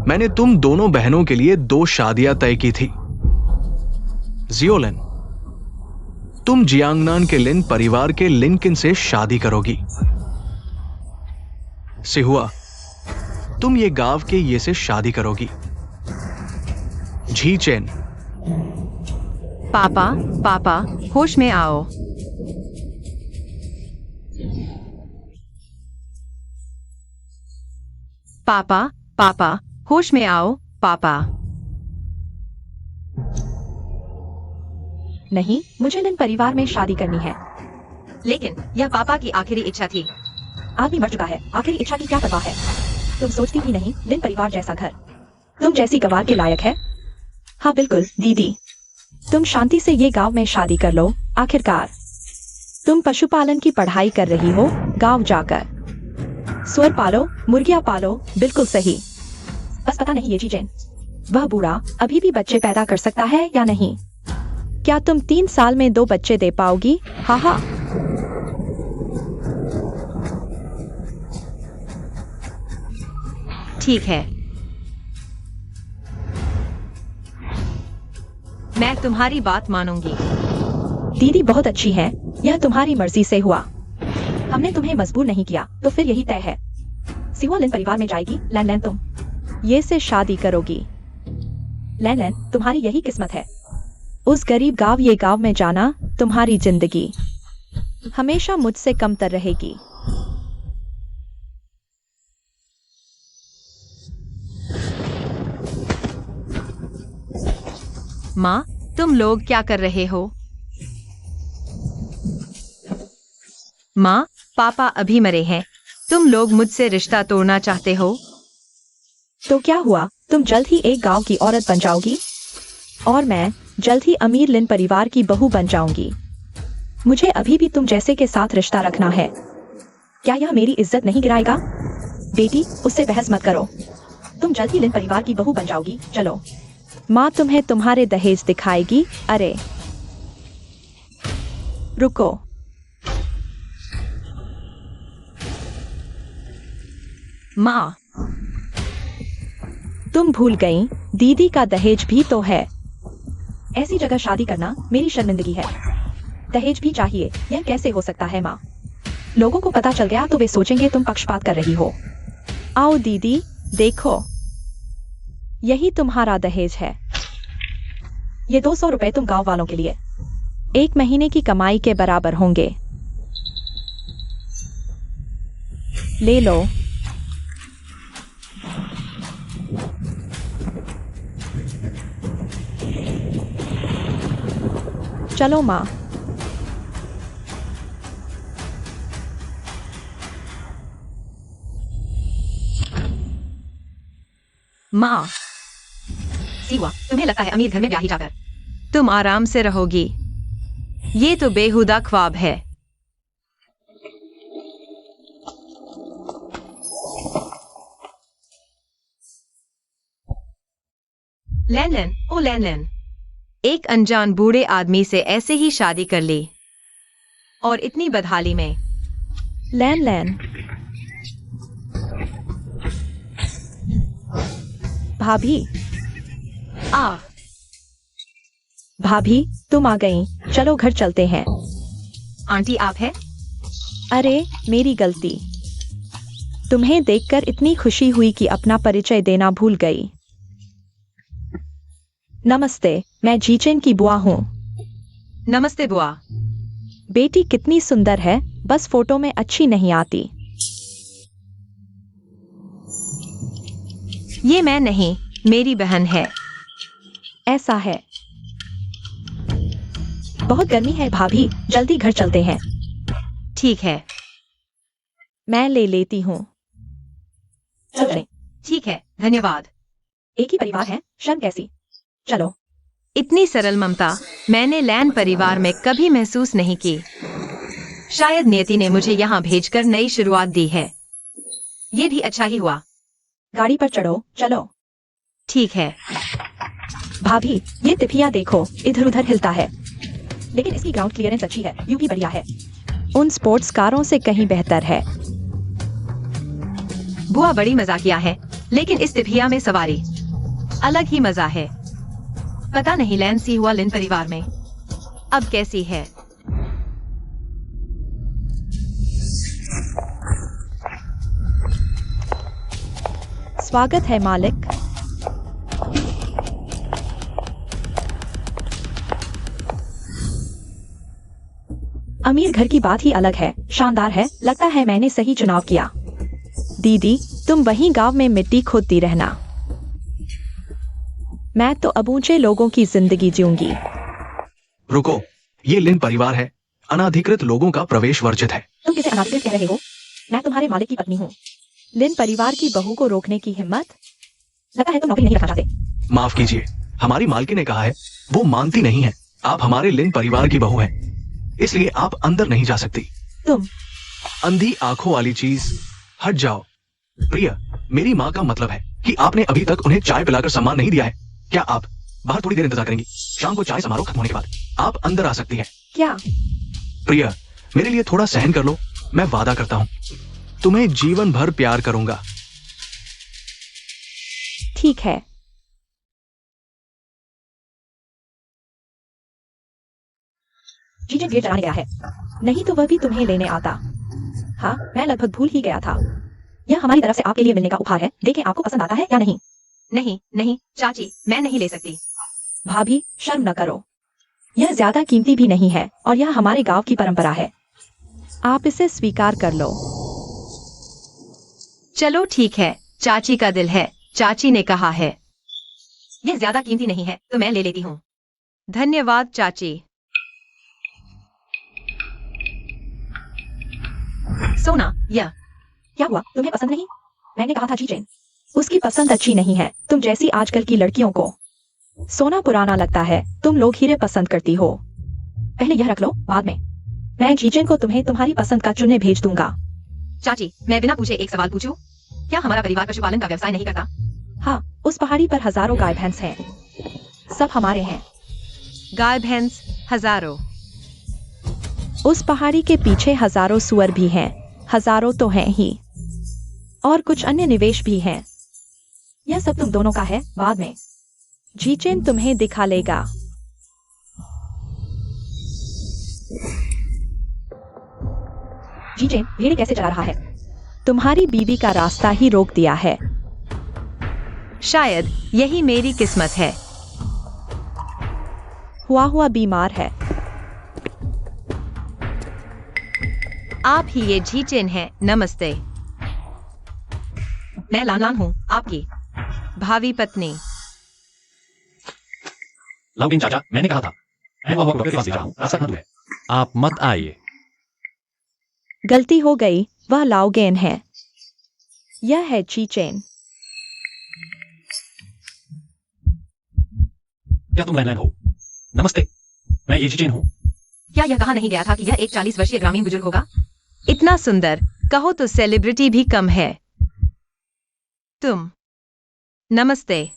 मैंने तुम दोनों बहनों के लिए 2 शादियां तय की थी। जियोलिन, तुम जियांगनान के लिन परिवार के लिनकिन से शादी करोगी। सिहुआ, तुम ये गांव के ये से शादी करोगी। झीचेन, पापा, होश में आओ। पापा, होश में आओ, पापा। नहीं, मुझे लिन परिवार में शादी करनी है। लेकिन यह पापा की आखिरी इच्छा थी। आदमी मर चुका है, आखिरी इच्छा की क्या परवाह है। तुम सोचती भी नहीं, लिन परिवार जैसा घर तुम जैसी गवार के लायक है। हाँ बिल्कुल दीदी, तुम शांति से ये गांव में शादी कर लो। आखिरकार तुम पशुपालन की पढ़ाई कर रही हो, गांव जाकर सुअर पालो, मुर्गियां पालो। बिल्कुल सही। बस पता नहीं ये चीजें, वह बूढ़ा अभी भी बच्चे पैदा कर सकता है या नहीं। क्या तुम 3 साल में 2 बच्चे दे पाओगी? हाँ। ठीक है, मैं तुम्हारी बात मानूंगी। दीदी बहुत अच्छी है, यह तुम्हारी मर्जी से हुआ। हमने तुम्हें मजबूर नहीं किया, तो फिर यही तय है। सिहुआ लिन परिवार में जाएगी। लैन तुम ये से शादी करोगी। लैन तुम्हारी यही किस्मत है। उस गरीब गांव ये गांव में जाना, तुम्हारी जिंदगी हमेशा मुझसे कमतर रहेगी। माँ, तुम लोग क्या कर रहे हो? माँ, पापा अभी मरे हैं। तुम लोग मुझसे रिश्ता तोड़ना चाहते हो? तो क्या हुआ, तुम जल्द ही एक गांव की औरत बन जाओगी और मैं जल्द ही अमीर लिन परिवार की बहू बन जाऊंगी। मुझे अभी भी तुम जैसे के साथ रिश्ता रखना है। क्या यह मेरी इज्जत नहीं गिराएगा? बेटी, उससे बहस मत करो। तुम जल्द ही लिन परिवार की बहू बन जाओगी। चलो, माँ तुम्हें तुम्हारे दहेज दिखाएगी। अरे रुको, माँ, तुम भूल गई, दीदी का दहेज भी तो है। ऐसी जगह शादी करना मेरी शर्मिंदगी है। दहेज भी चाहिए, यह कैसे हो सकता है माँ? लोगों को पता चल गया तो वे सोचेंगे तुम पक्षपात कर रही हो। आओ दीदी, देखो, यही तुम्हारा दहेज है। ये 200 रुपए तुम गांव वालों के लिए 1 महीने की कमाई के बराबर होंगे। ले लो। चलो माँ। माँ, सिहुआ, तुम्हें लगता है अमीर घर में ब्याही जाकर तुम आराम से रहोगी। ये तो बेहुदा ख्वाब है। लैन, ओ लैन, एक अनजान बूढ़े आदमी से ऐसे ही शादी कर ली, और इतनी बदहाली में। लैन, भाभी। भाभी, तुम आ गई। चलो घर चलते हैं। आंटी आप है? अरे मेरी गलती। तुम्हें देखकर इतनी खुशी हुई कि अपना परिचय देना भूल गई। नमस्ते, मैं जीचेन की बुआ हूँ। नमस्ते बुआ। बेटी कितनी सुंदर है, बस फोटो में अच्छी नहीं आती। ये मैं नहीं, मेरी बहन है। ऐसा है। बहुत गर्मी है भाभी, जल्दी घर चलते हैं। ठीक है, मैं ले लेती हूँ। चलो। ठीक है, धन्यवाद। एक ही परिवार है, शर्म कैसी। चलो। इतनी सरल ममता मैंने लैन परिवार में कभी महसूस नहीं की। शायद नियति ने मुझे यहाँ भेजकर नई शुरुआत दी है। ये भी अच्छा ही हुआ। गाड़ी पर चढ़ो, चलो। ठीक है। भाभी, ये तिफिया देखो, इधर उधर हिलता है। लेकिन इसकी ग्राउंड क्लियरेंस अच्छी है, यूं भी बढ़िया है। उन स्पोर्ट्स कारों से कहीं बेहतर है। बुआ बड़ी मजाकिया है, लेकिन इस तिभिया में सवारी अलग ही मजा है। पता नहीं लैन सी हुआ लिन परिवार में अब कैसी है। स्वागत है मालिक। अमीर घर की बात ही अलग है, शानदार है। लगता है मैंने सही चुनाव किया। दीदी, तुम वहीं गांव में मिट्टी खोदती रहना। मैं तो अब ऊंचे लोगों की जिंदगी जीऊंगी। रुको, ये लिन परिवार है। अनाधिकृत लोगों का प्रवेश वर्जित है। तुम किसे अनाधिकृत कह रहे हो? मैं तुम्हारे मालिक की पत्नी हूँ। लिन परिवार की बहू को रोकने की हिम्मत? लगता है तुम नौकरी नहीं रखना चाहते। माफ कीजिए, हमारी मालकिन ने कहा है, वो मानती नहीं है। आप हमारे लिन परिवार की बहू हैं, इसलिए आप अंदर नहीं जा सकती। तुम अंधी आंखों वाली चीज, हट जाओ। प्रिया, मेरी माँ का मतलब है कि आपने अभी तक उन्हें चाय पिलाकर सम्मान नहीं दिया है। क्या आप बाहर थोड़ी देर इंतजार करेंगी? शाम को चाय समारोह खत्म होने के बाद आप अंदर आ सकती हैं। क्या? प्रिया, मेरे लिए थोड़ा सहन कर लो। मैं वादा करता हूँ, तुम्हें जीवन भर प्यार करूंगा। ठीक है। जीजन गेट चलाने गया है, नहीं तो वह भी तुम्हें लेने आता। हाँ, मैं लगभग भूल ही गया था। यह हमारी तरफ से आपके लिए मिलने का उपहार है। देखें आपको पसंद आता है या नहीं। नहीं नहीं चाची, मैं नहीं ले सकती। भाभी, शर्म न करो। यह ज्यादा कीमती भी नहीं है और यह हमारे गांव की परंपरा है। आप इसे स्वीकार कर लो। चलो ठीक है, चाची का दिल है। चाची ने कहा है। यह ज्यादा कीमती नहीं है तो मैं ले लेती हूँ। धन्यवाद चाची। सोना, यह क्या हुआ? तुम्हें पसंद नहीं? मैंने कहा था जीजन, उसकी पसंद अच्छी नहीं है, तुम जैसी आजकल की लड़कियों को। सोना पुराना लगता है, तुम लोग हीरे पसंद करती हो। पहले यह रख लो, बाद में मैं जीजन को तुम्हें तुम्हारी पसंद का चुन्ने भेज दूंगा। चाची, मैं बिना पूछे एक सवाल पूछूं? क्या हमारा परिवार पशुपालन का व्यवसाय नहीं करता? हाँ, उस पहाड़ी पर हजारों गाय भैंस हैं, सब हमारे हैं। गाय भैंस हजारों? उस पहाड़ी के पीछे हजारों सुअर भी हैं, हजारों तो हैं ही, और कुछ अन्य निवेश भी हैं। यह सब तुम दोनों का है, बाद में जीचेन तुम्हें दिखा लेगा। जीचेन भेड़े कैसे चला रहा है? तुम्हारी बीवी का रास्ता ही रोक दिया है। शायद यही मेरी किस्मत है। हुआ बीमार है। आप ही ये जीचेन हैं। नमस्ते, मैं लान हूँ, आपकी भावी पत्नी। लाउकिन चाचा, मैंने कहा था, मैं वह डॉक्टर के पास ले रहा हूँ, रास्ता ना दूर है। आप मत आइए। गलती हो गई, वह लाओगेन है। यह है जीचेन। क्या तुम लैंडलाइन हो? नमस्ते, मैं ये जीचेन हूँ। क्या यह कहा नहीं गया था कि यह एक 40 वर्षीय ग्रामीण बुजुर्ग होगा? इतना सुंदर, कहो तो सेलिब्रिटी भी कम है। तुम? नमस्ते।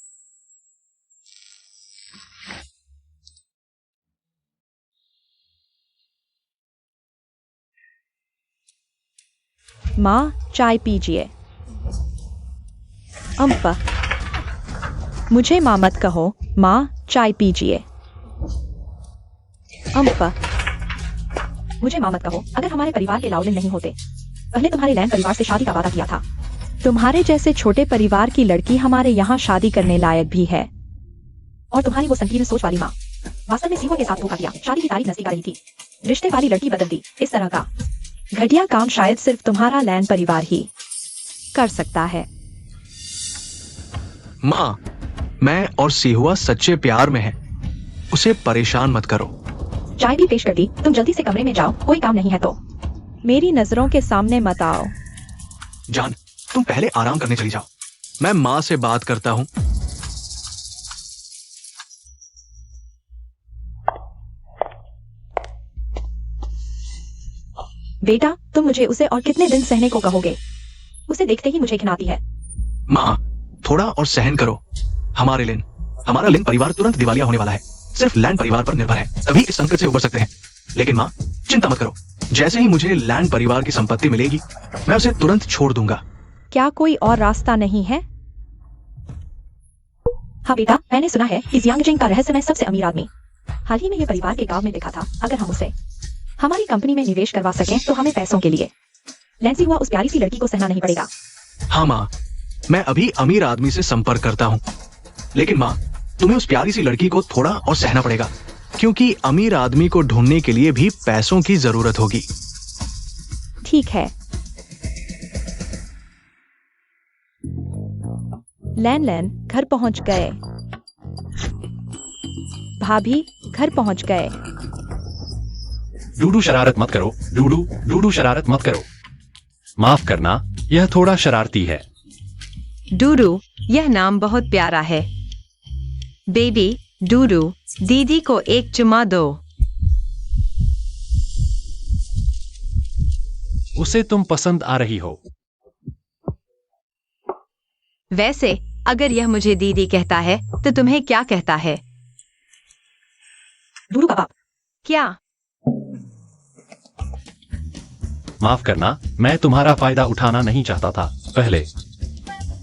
माँ, चाय पीजिए। अम्पा, मुझे माँ मत कहो। माँ, चाय पीजिए। अम्पा, मुझे माँ मत कहो। अगर हमारे परिवार के लाओलिन नहीं होते, पहले तुम्हारे लैंड परिवार से शादी का वादा किया था। तुम्हारे जैसे छोटे परिवार की लड़की हमारे यहाँ शादी करने लायक भी है। और तुम्हारी वो संकीर्ण सोच वाली माँ वास्तव में सीमा के साथ धोखा किया। शादी की तारीख नजदीक आ रही थी, रिश्ते वाली लड़की बदल दी। इस तरह का घटिया काम शायद सिर्फ तुम्हारा लैंड परिवार ही कर सकता है। माँ, मैं और सिहुआ सच्चे प्यार में हैं। उसे परेशान मत करो। चाय भी पेश कर दी, तुम जल्दी से कमरे में जाओ, कोई काम नहीं है तो। मेरी नजरों के सामने मत आओ। जान, तुम पहले आराम करने चली जाओ, मैं माँ से बात करता हूँ। बेटा, तुम मुझे उसे और कितने दिन सहने को कहोगे? उसे देखते ही मुझे घिनाती है। माँ, थोड़ा और सहन करो। हमारा लिन परिवार तुरंत दिवालिया होने वाला है। सिर्फ लैंड परिवार पर निर्भर है, तभी इस संकट से उबर सकते हैं। लेकिन माँ, चिंता मत करो, जैसे ही मुझे लैंड परिवार की संपत्ति मिलेगी, मैं उसे तुरंत छोड़ दूंगा। क्या कोई और रास्ता नहीं है? हाँ बेटा, मैंने सुना है कि जियांगजिंग का रहस्यमय सबसे अमीर आदमी हाल ही में ये परिवार के गांव में दिखा था। अगर हम उसे हमारी कंपनी में निवेश करवा सकें तो हमें पैसों के लिए लैंसी हुआ उस प्यारी सी लड़की को सहना नहीं पड़ेगा। हाँ माँ, मैं अभी अमीर आदमी से संपर्क करता हूँ। लेकिन माँ, तुम्हें उस प्यारी सी लड़की को थोड़ा और सहना पड़ेगा, क्योंकि अमीर आदमी को ढूंढने के लिए भी पैसों की जरूरत होगी। ठीक है। लैन घर पहुंच गए। भाभी घर पहुंच गए। डूडू शरारत मत करो। डूडू शरारत मत करो। माफ करना, यह थोड़ा शरारती है। डूडू, यह नाम बहुत प्यारा है। बेबी डूडू, दीदी को एक चुम्मा दो। उसे तुम पसंद आ रही हो। वैसे अगर यह मुझे दीदी कहता है तो तुम्हें क्या कहता है? डूडू का बाप। क्या? माफ करना, मैं तुम्हारा फायदा उठाना नहीं चाहता था। पहले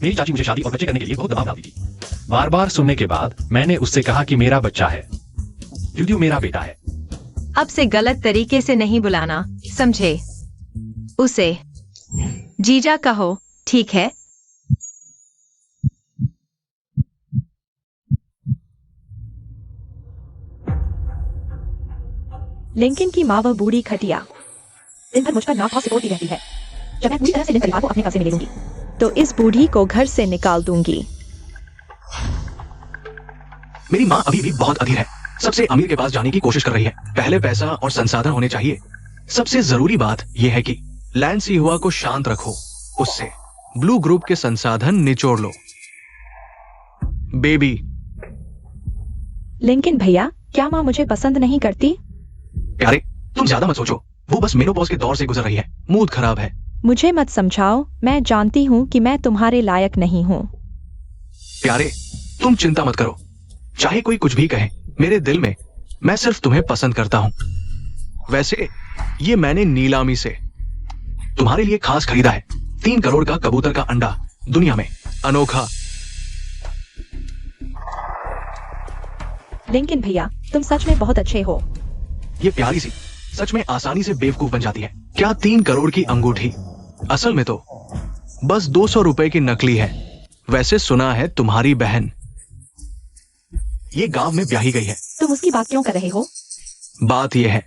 मेरी चाची मुझे शादी और बच्चे करने के लिए बहुत दबाव डालती थी। बार बार सुनने के बाद मैंने उससे कहा कि मेरा बच्चा है, ड्यूड्यू मेरा बेटा है। अब से गलत तरीके से नहीं बुलाना, समझे? उसे जीजा कहो, ठीक है? लिंकन की माँ वह बूढ़ी खटिया दिन भर मुझ पर नाक और सिकोड़ती रहती है। जब मैं पूरी तरह से लिन परिवार को अपने कब्जे में ले लूंगी तो इस बूढ़ी को घर से निकाल दूंगी। मेरी माँ अभी भी बहुत अधीर है। सबसे अमीर के पास जाने की कोशिश कर रही है। पहले पैसा और संसाधन होने चाहिए। सबसे जरूरी बात यह है कि लैंसी हुआ को शांत रखो, उससे ब्लू ग्रुप के संसाधन निचोड़ लो। बेबी। लिंकन भैया, क्या माँ मुझे पसंद नहीं करती? प्यारे, तुम ज्यादा मत सोचो। वो बस मेनोपॉज के दौर से गुजर रही है। मूड खराब है। मुझे मत समझाओ। मैं जानती हूँ कि मैं तुम्हारे लायक नहीं हूँ। प्यारे, तुम चिंता मत करो। चाहे कोई कुछ भी कहे, मेरे दिल में मैं सिर्फ तुम्हें पसंद करता हूँ। वैसे ये मैंने नीलामी से तुम्हारे लिए खास खरीदा है। 3 करोड़ का कबूतर का अंडा, दुनिया में अनोखा। लिंकन भैया, तुम सच में बहुत अच्छे हो। ये प्यारी सी सच में आसानी से बेवकूफ बन जाती है। क्या 3 करोड़ की अंगूठी? असल में तो बस 200 रुपए की नकली है। वैसे सुना है तुम्हारी बहन ये गांव में ब्याही गई है। तुम उसकी बात क्यों कर रहे हो? बात यह है,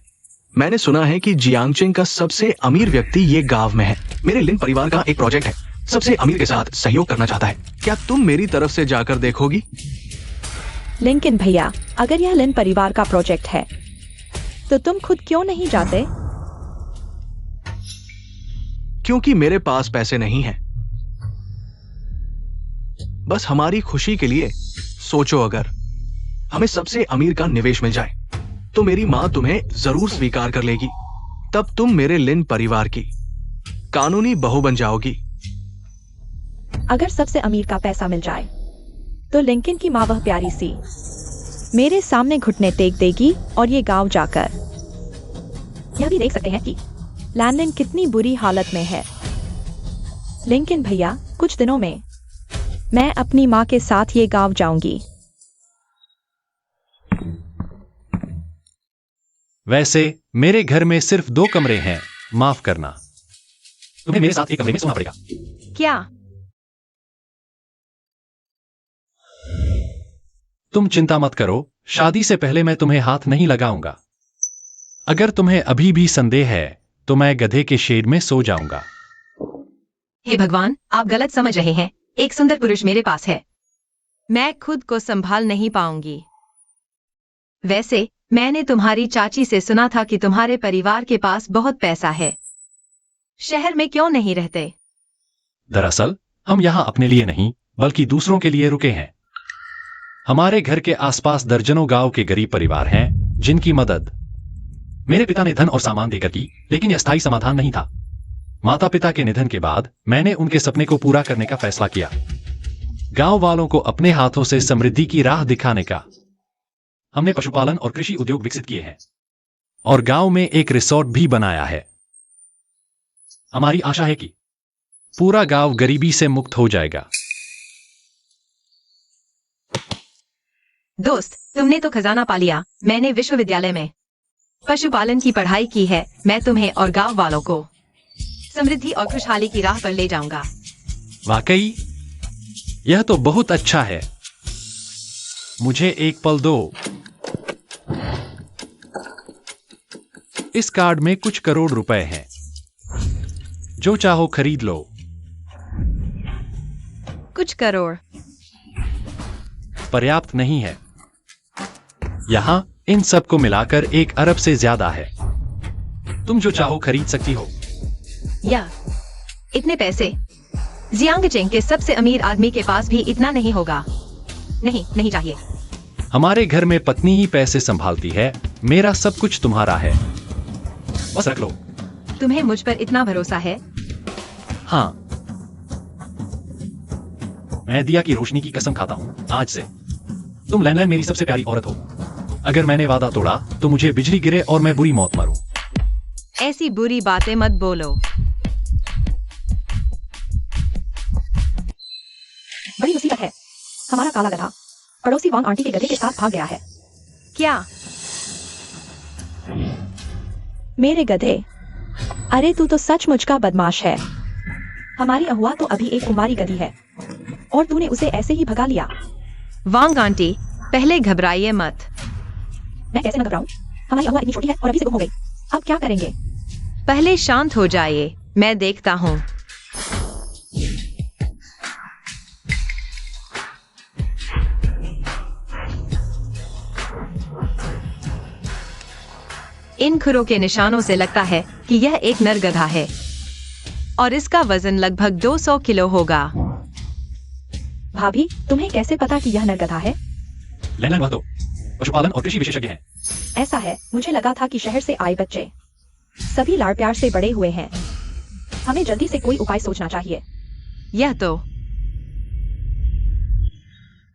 मैंने सुना है कि जियांगचिंग का सबसे अमीर व्यक्ति ये गांव में है। मेरे लिन परिवार का एक प्रोजेक्ट है, सबसे अमीर के साथ सहयोग करना चाहता है। क्या तुम मेरी तरफ से जाकर देखोगी? लिंकन भैया, अगर यह लिन परिवार का प्रोजेक्ट है तो तुम खुद क्यों नहीं जाते? क्योंकि मेरे पास पैसे नहीं हैं। बस हमारी खुशी के लिए सोचो, अगर हमें सबसे अमीर का निवेश मिल जाए तो मेरी मां तुम्हें जरूर स्वीकार कर लेगी। तब तुम मेरे लिन परिवार की कानूनी बहू बन जाओगी। अगर सबसे अमीर का पैसा मिल जाए तो लिंकन की माँ वह प्यारी सी मेरे सामने घुटने टेक देगी और ये गांव जाकर यह भी देख सकते हैं कि लैंडन कितनी बुरी हालत में है। लिंकन भैया, कुछ दिनों में मैं अपनी माँ के साथ ये गांव जाऊंगी। वैसे मेरे घर में सिर्फ 2 कमरे हैं। माफ करना, तुम्हें मेरे साथ एक कमरे में सोना पड़ेगा। क्या? तुम चिंता मत करो, शादी से पहले मैं तुम्हें हाथ नहीं लगाऊंगा। अगर तुम्हें अभी भी संदेह है तो मैं गधे के शेड में सो जाऊंगा। हे भगवान, आप गलत समझ रहे हैं। एक सुंदर पुरुष मेरे पास है। मैं खुद को संभाल नहीं पाऊंगी। वैसे मैंने तुम्हारी चाची से सुना था कि तुम्हारे परिवार के पास बहुत पैसा है। शहर में क्यों नहीं रहते? दरअसल हम यहाँ अपने लिए नहीं बल्कि दूसरों के लिए रुके हैं। हमारे घर के आसपास दर्जनों गांव के गरीब परिवार हैं जिनकी मदद मेरे पिता ने धन और सामान देकर की, लेकिन यह स्थायी समाधान नहीं था। माता पिता के निधन के बाद मैंने उनके सपने को पूरा करने का फैसला किया। गांव वालों को अपने हाथों से समृद्धि की राह दिखाने का। हमने पशुपालन और कृषि उद्योग विकसित किए हैं और गांव में एक रिसोर्ट भी बनाया है। हमारी आशा है कि पूरा गांव गरीबी से मुक्त हो जाएगा। दोस्त, तुमने तो खजाना पा लिया। मैंने विश्वविद्यालय में पशुपालन की पढ़ाई की है। मैं तुम्हें और गांव वालों को समृद्धि और खुशहाली की राह पर ले जाऊंगा। वाकई यह तो बहुत अच्छा है। मुझे एक पल दो। इस कार्ड में कुछ करोड़ रुपए हैं। जो चाहो खरीद लो। कुछ करोड़ पर्याप्त नहीं है। यहां इन सब को मिलाकर 1 अरब से ज्यादा है। तुम जो चाहो खरीद सकती हो। या इतने पैसे जियांगचेंग के सबसे अमीर आदमी के पास भी इतना नहीं होगा। नहीं चाहिए। हमारे घर में पत्नी ही पैसे संभालती है। मेरा सब कुछ तुम्हारा है। बस रख लो। तुम्हें मुझ पर इतना भरोसा है? हाँ, मैं दिया की रोशनी की कसम खाता हूं आज से तुम लैंडलाइन मेरी सबसे प्यारी औरत हो। अगर मैंने वादा तोड़ा तो मुझे बिजली गिरे और मैं बुरी मौत मरूं। ऐसी बुरी बातें मत बोलो। बड़ी मुसीबत है। हमारा काला गधा पड़ोसी वांग आंटी के गधे के साथ भाग गया है। क्या? मेरे गधे, अरे तू तो सचमुच का बदमाश है। हमारी अहुआ तो अभी एक कुमारी गधी है और तूने उसे ऐसे ही भगा लिया। वांग आंटी, पहले घबराइए मत। मैं कैसे न घबराऊं? हमारी अहुआ इतनी छोटी है और अभी से गुम हो गई। अब क्या करेंगे? पहले शांत हो जाइए, मैं देखता हूँ। इन खुरों के निशानों से लगता है कि यह एक नर गधा है और इसका वजन लगभग 200 किलो होगा। भाभी, तुम्हें कैसे पता कि यह नर गधा है? लैंडलाइन वातो पशुपालन और कृषि विशेषज्ञ हैं। ऐसा है, मुझे लगा था कि शहर से आए बच्चे सभी लाड़ प्यार से बड़े हुए हैं। हमें जल्दी से कोई उपाय सोचना चाहिए। यह तो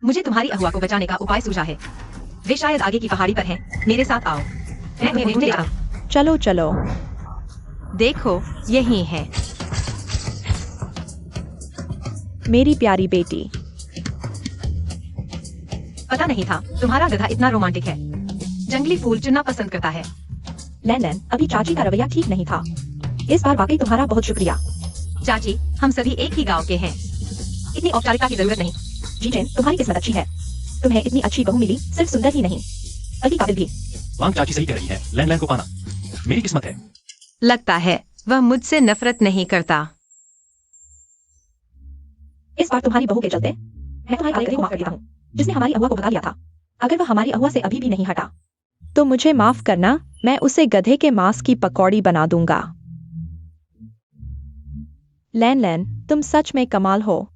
मुझे तुम्हारी अहुआ को बचाने का उपाय सूझा है। वे शायद आगे की पहाड़ी पर हैं। मेरे साथ आओ, मैं तुम्हें ढूंढ लेता हूं। चलो चलो। देखो, यही है। मेरी प्यारी बेटी, पता नहीं था तुम्हारा गधा इतना रोमांटिक है। जंगली फूल चुनना पसंद करता है। लैन, अभी चाची का रवैया ठीक नहीं था। इस बार वाकई तुम्हारा बहुत शुक्रिया। चाची, हम सभी एक ही गांव के हैं। इतनी औपचारिकता की जरूरत नहीं। जीजेन, तुम्हारी किस्मत अच्छी है। तुम्हें इतनी अच्छी बहू मिली, सिर्फ सुंदर ही नहीं बल्कि काबिल भी। वांग चाची सही कह रही है। लैंडलाइन को पाना मेरी किस्मत है। लगता है वह मुझसे नफरत नहीं करता। इस बार तुम्हारी बहू के चलते मैं तुम्हारे काले गधे को माफ कर देता हूँ, जिसने हमारी अहुआ को भगा लिया था। अगर वह हमारी अहुआ से अभी भी नहीं हटा तो मुझे माफ करना, मैं उसे गधे के मांस की पकौड़ी बना दूंगा। लैन, तुम सच में कमाल हो।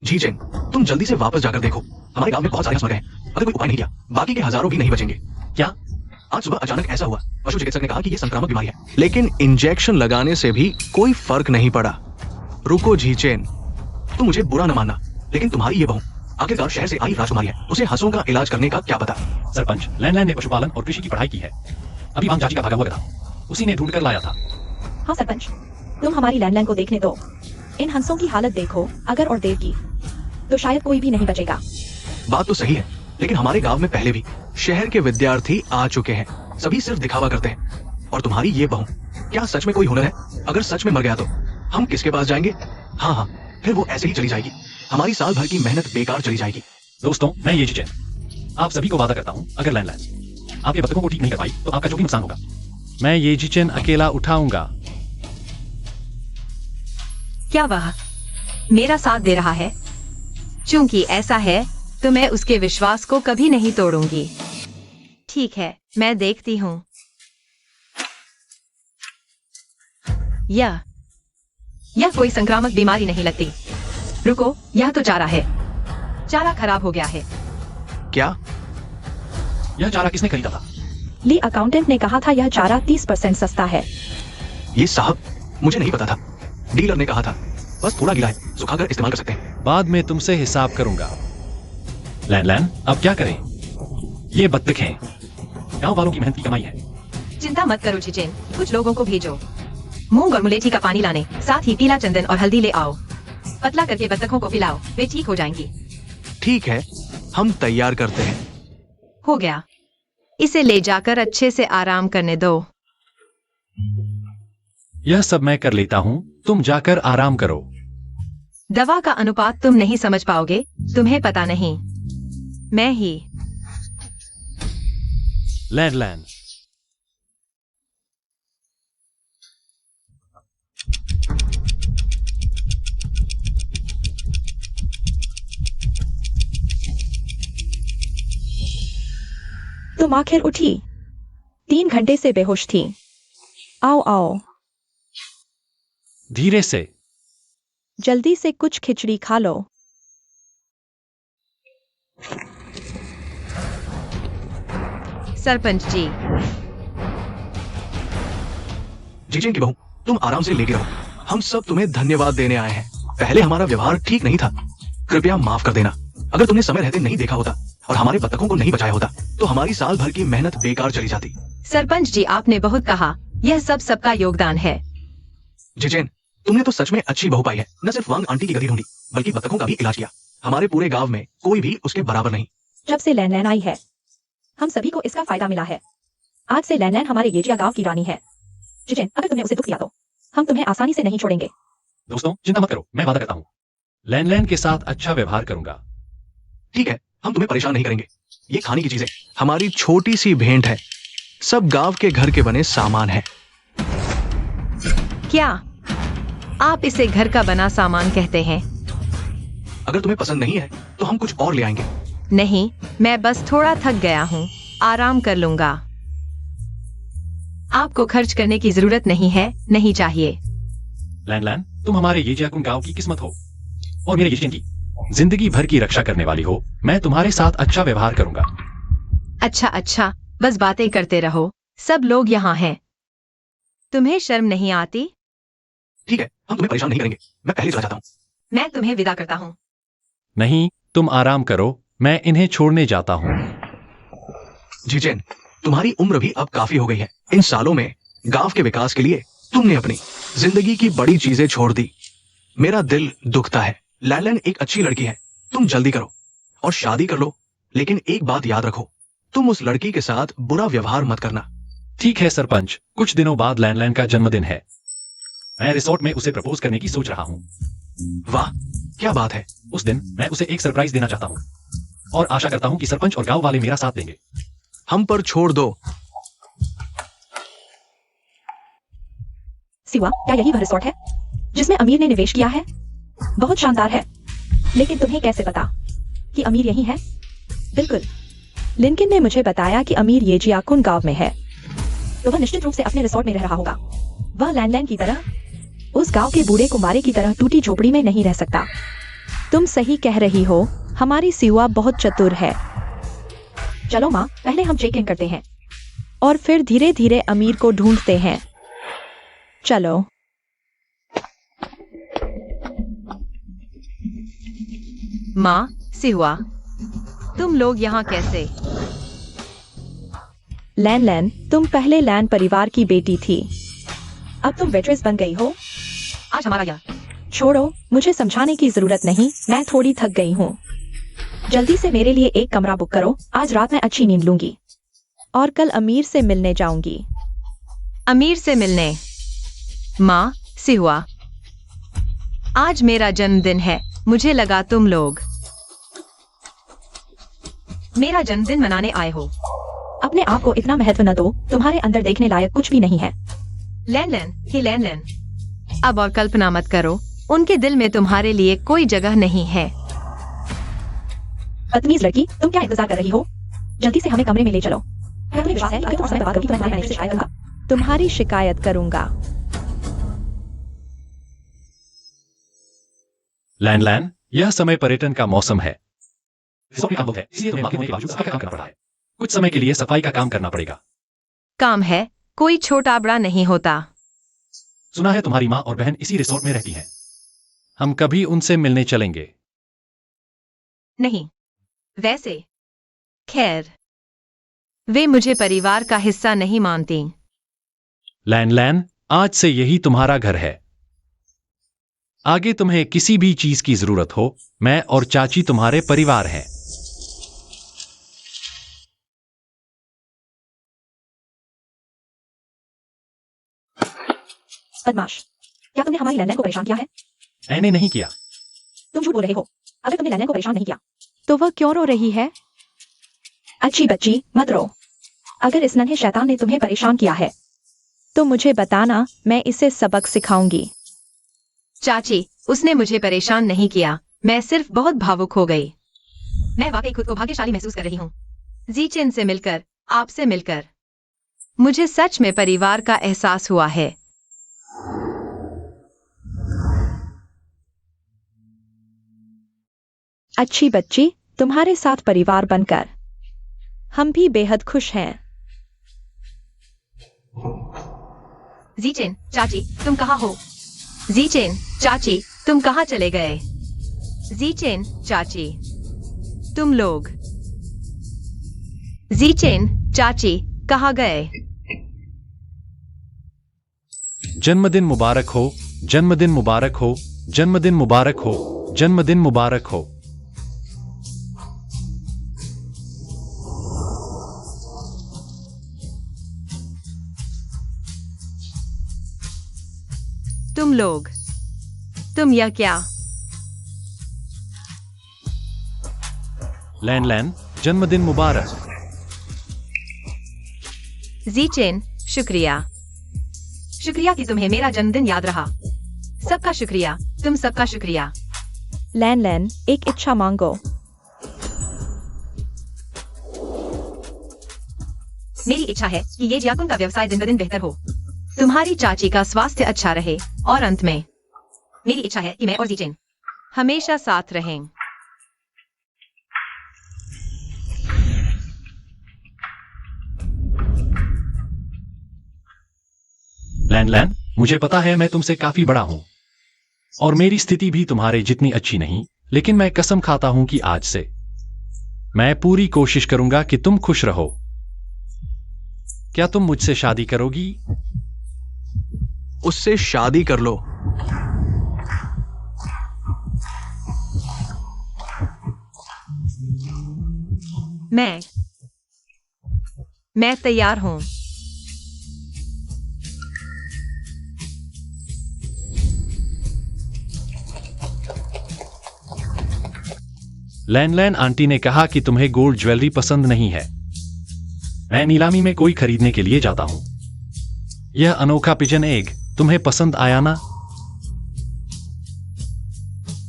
जी चेंग, तुम जल्दी से वापस जाकर देखो। हमारे गांव में बहुत सारे मर गए। अगर कोई उपाय नहीं किया, बाकी के हजारों भी नहीं बचेंगे। क्या? आज सुबह अचानक ऐसा हुआ। पशु चिकित्सक ने कहा कि यह संक्रामक बीमारी है, लेकिन इंजेक्शन लगाने से भी कोई फर्क नहीं पड़ा। रुको जीचेन, तुम मुझे बुरा न मानना, लेकिन तुम्हारी ये बहू आखिरकार शहर से आई राजकुमारी है। उसे हंसों का इलाज करने का क्या पता। सरपंच, लैंडलाइन ने पशुपालन और कृषि की पढ़ाई की है। अभी वांग चाची का भागा हुआ गधा उसी ने ढूंढ कर लाया था। हाँ सरपंच, तुम हमारी लैंडलाइन को देखने दो। इन हंसों की हालत देखो। अगर और देर की तो शायद कोई भी नहीं बचेगा। बात तो सही है, लेकिन हमारे गांव में पहले भी शहर के विद्यार्थी आ चुके हैं। सभी सिर्फ दिखावा करते हैं। और तुम्हारी ये बहू, क्या सच में कोई हुनर है? अगर सच में मर गया तो हम किसके पास जाएंगे? हाँ, फिर वो ऐसे ही चली जाएगी। हमारी साल भर की मेहनत बेकार चली जाएगी। दोस्तों, मैं ये जीचेन आप सभी को वादा करता हूं, अगर लैंडलाइन आपके बतखों को ठीक नहीं कर पाई तो आपका जो भी नुकसान होगा मैं ये जीचेन अकेला उठाऊंगा। क्या वह मेरा साथ दे रहा है? चूंकि ऐसा है तो मैं उसके विश्वास को कभी नहीं तोड़ूंगी। ठीक है, मैं देखती हूँ। यह कोई संक्रामक बीमारी नहीं लगती। रुको, यह तो चारा है। चारा खराब हो गया है। क्या? यह चारा किसने खरीदा था? ली अकाउंटेंट ने कहा था यह चारा 30% सस्ता है। ये साहब, मुझे नहीं पता था। डीलर ने कहा था। बस थोड़ा गीला है, सुखाकर इस्तेमाल कर सकते हैं। बाद में तुमसे हिसाब करूंगा। लैंडलाइन, अब क्या करें? ये बत्तख हैं। गांव वालों की मेहनत की कमाई है। चिंता मत करो जीचेन, कुछ लोगों को भेजो। मूंग और मुलेठी का पानी लाने, साथ ही पीला चंदन और हल्दी ले आओ। पतला करके बत्तखों को पिलाओ, वे ठीक हो जाएंगी। ठीक है, हम तैयार करते हैं। हो गया। इसे ले जाकर अच्छे से आराम करने दो। यह सब मैं कर लेता हूँ, तुम जाकर आराम करो। दवा का अनुपात तुम नहीं समझ पाओगे, तुम्हें पता नहीं। मैं ही। लैंड। तुम आखिर उठी। 3 घंटे से बेहोश थी। आओ आओ, धीरे से। जल्दी से कुछ खिचड़ी खा लो। सरपंच जी। जिजेन की बहू, तुम आराम से लेके रहो। हम सब तुम्हें धन्यवाद देने आए हैं। पहले हमारा व्यवहार ठीक नहीं था, कृपया माफ कर देना। अगर तुमने समय रहते नहीं देखा होता और हमारे बतखों को नहीं बचाया होता तो हमारी साल भर की मेहनत बेकार चली जाती। सरपंच जी, आपने बहुत कहा। यह सब सबका योगदान है। जिजेन, तुमने तो सच में अच्छी बहू पाई है। न सिर्फ वांग आंटी की गति ढूंढी, बल्कि बतखों का भी इलाज किया। हमारे पूरे गांव में कोई भी उसके बराबर नहीं। जब से लैंडलाइन आई है, हम सभी को इसका फायदा मिला है। आज से लैंडलाइन हमारे येजिया गांव की रानी है। जिजेन, अगर तुमने उसे दुख दिया तो हम तुम्हें आसानी से नहीं छोड़ेंगे। दोस्तों, चिंता मत करो, मैं वादा करता हूँ लैंड के साथ अच्छा व्यवहार करूंगा। ठीक है, हम तुम्हें परेशान नहीं करेंगे। ये खाने की चीजें हमारी छोटी सी भेंट है। सब गांव के घर के बने सामान है। क्या आप इसे घर का बना सामान कहते हैं? अगर तुम्हें पसंद नहीं है तो हम कुछ और ले आएंगे। नहीं, मैं बस थोड़ा थक गया हूँ, आराम कर लूंगा। आपको खर्च करने की जरूरत नहीं है, नहीं चाहिए। लैंड, तुम हमारे येजियाकुन गांव की किस्मत हो और मेरे येजियन की जिंदगी भर की रक्षा करने वाली हो। मैं तुम्हारे साथ अच्छा व्यवहार करूंगा। अच्छा, बस बातें करते रहो। सब लोग यहाँ हैं। तुम्हें शर्म नहीं आती? ठीक है, हम तुम्हें परेशान नहीं करेंगे। मैं पहले चला जाता हूँ। मैं तुम्हें विदा करता हूँ। नहीं, तुम आराम करो, मैं इन्हें छोड़ने जाता हूँ। जिजेन, तुम्हारी उम्र भी अब काफी हो गई है। इन सालों में गांव के विकास के लिए तुमने अपनी जिंदगी की बड़ी चीजें छोड़ दी। मेरा दिल दुखता है। लैलन एक अच्छी लड़की है। तुम जल्दी करो और शादी कर लो। लेकिन एक बात याद रखो, तुम उस लड़की के साथ बुरा व्यवहार मत करना। ठीक है सरपंच, कुछ दिनों बाद लैंड का जन्मदिन है। मैं रिसोर्ट में उसे प्रपोज करने की सोच रहा हूँ। वाह, क्या बात है। उस दिन मैं उसे एक सरप्राइज देना चाहता हूँ और आशा करता हूँ कि सरपंच और गांव वाले मेरा साथ देंगे। हम पर छोड़ दो। सिवा, क्या यही वह रिसोर्ट है जिसमें अमीर ने निवेश किया है? बहुत शानदार है। लेकिन तुम्हें कैसे पता कि अमीर यही है? बिल्कुल, लिंकन ने मुझे बताया कि अमीर येजियाकुन गांव में है। तो वह निश्चित रूप से अपने रिसोर्ट में रह रहा होगा। वह लैंडलाइन की तरह उस गांव के बूढ़े कुमारे की तरह टूटी झोपड़ी में नहीं रह सकता। तुम सही कह रही हो, हमारी सिवा बहुत चतुर है। चलो माँ, पहले हम चेक इन करते हैं और फिर धीरे धीरे अमीर को ढूंढते हैं। चलो। माँ, सिहुआ, तुम लोग यहाँ कैसे? लैन, तुम पहले लैन परिवार की बेटी थी, अब तुम वेट्रेस बन गई हो। आज हमारा यह। छोड़ो, मुझे समझाने की जरूरत नहीं, मैं थोड़ी थक गई हूँ। जल्दी से मेरे लिए एक कमरा बुक करो। आज रात मैं अच्छी नींद लूंगी और कल अमीर से मिलने जाऊंगी। अमीर से मिलने? माँ, सिहुआ, आज मेरा जन्मदिन है। मुझे लगा तुम लोग मेरा जन्मदिन मनाने आए हो। अपने आप को इतना महत्व न दो, तुम्हारे अंदर देखने लायक कुछ भी नहीं है। लैन, अब और कल्पना मत करो, उनके दिल में तुम्हारे लिए कोई जगह नहीं है। बदतमीज लड़की, तुम क्या इंतजार कर रही हो? जल्दी से हमें कमरे में ले चलो। मुझे विश्वास है कि अगर तुम समय बर्बाद करोगी तो मैं तुम्हारे मैनेजर से शिकायत करूंगा। तुम्हारी शिकायत करूंगा। लैंड, यह समय पर्यटन का मौसम है। रिसोर्ट में काम बहुत है, इसलिए तुम्हें बाकी होने के बावजूद सफाई का काम करना पड़ा है। कुछ समय के लिए सफाई का काम करना पड़ेगा। काम है, कोई छोटा बड़ा नहीं होता। सुना है तुम्हारी माँ और बहन इसी रिसोर्ट में रहती हैं। हम कभी उनसे मिलने चलेंगे। नहीं, वैसे खैर, वे मुझे परिवार का हिस्सा नहीं मानती। लैंड, आज से यही तुम्हारा घर है। आगे तुम्हें किसी भी चीज की जरूरत हो, मैं और चाची तुम्हारे परिवार हैं। बदमाश, क्या तुमने हमारी लैंडलाइन को परेशान किया है? मैंने नहीं किया। तुम झूठ बोल रहे हो। अगर तुमने लैंडलाइन को परेशान नहीं किया तो वह क्यों रो रही है? अच्छी बच्ची, मत रो। अगर इस नन्हे शैतान ने तुम्हें परेशान किया है तो मुझे बताना, मैं इसे सबक सिखाऊंगी। चाची, उसने मुझे परेशान नहीं किया, मैं सिर्फ बहुत भावुक हो गई। मैं वाकई खुद को भाग्यशाली महसूस कर रही हूँ। जीचेन से मिलकर, आपसे मिलकर मुझे सच में परिवार का एहसास हुआ है। अच्छी बच्ची, तुम्हारे साथ परिवार बनकर हम भी बेहद खुश हैं। जीचेन, चाची, तुम कहाँ हो? जीचेन, चाची, तुम कहाँ चले गए? जीचेन, चाची, तुम लोग। जीचेन, चाची, कहाँ गए? जन्मदिन मुबारक हो, जन्मदिन मुबारक हो, जन्मदिन मुबारक हो, जन्मदिन मुबारक हो। तुम लोग, तुम यह क्या? लैन, जन्मदिन मुबारक। जीचेन, शुक्रिया। शुक्रिया कि तुम्हें मेरा जन्मदिन याद रहा। सबका शुक्रिया, तुम सबका शुक्रिया। लैन, एक इच्छा मांगो। मेरी इच्छा है कि ये जियाकुन का व्यवसाय दिन ब दिन बेहतर हो, तुम्हारी चाची का स्वास्थ्य अच्छा रहे, और अंत में मेरी इच्छा है कि मैं और जीचेन हमेशा साथ रहें। लैन, मुझे पता है मैं तुमसे काफी बड़ा हूं और मेरी स्थिति भी तुम्हारे जितनी अच्छी नहीं, लेकिन मैं कसम खाता हूं कि आज से मैं पूरी कोशिश करूंगा कि तुम खुश रहो। क्या तुम मुझसे शादी करोगी? उससे शादी कर लो। मैं तैयार हूं। लैन, आंटी ने कहा कि तुम्हें गोल्ड ज्वेलरी पसंद नहीं है। मैं नीलामी में कोई खरीदने के लिए जाता हूं। यह अनोखा पिजन एग तुम्हें पसंद आया ना?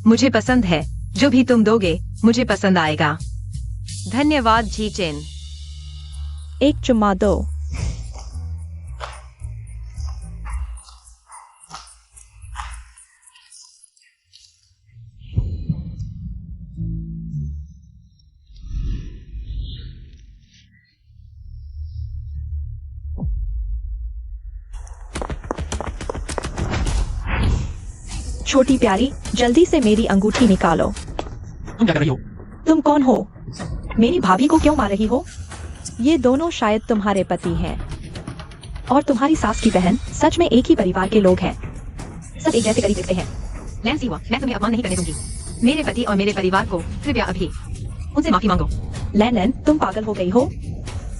मुझे पसंद है, जो भी तुम दोगे मुझे पसंद आएगा। धन्यवाद जीचेन। एक चुम्मा दो। छोटी प्यारी, जल्दी से मेरी अंगूठी निकालो। तुम क्या कर रही हो? तुम कौन हो? मेरी भाभी को क्यों मार रही हो? ये दोनों शायद तुम्हारे पति हैं और तुम्हारी सास की बहन सच में एक ही परिवार के लोग हैं। सब एक जैसे करीब दिखते हैं। लैन सीवा, मैं तुम्हें अपमान नहीं करने दूंगी। मेरे पति और मेरे परिवार को कृपया अभी उनसे माफी मांगो। लैन, तुम पागल हो गई हो?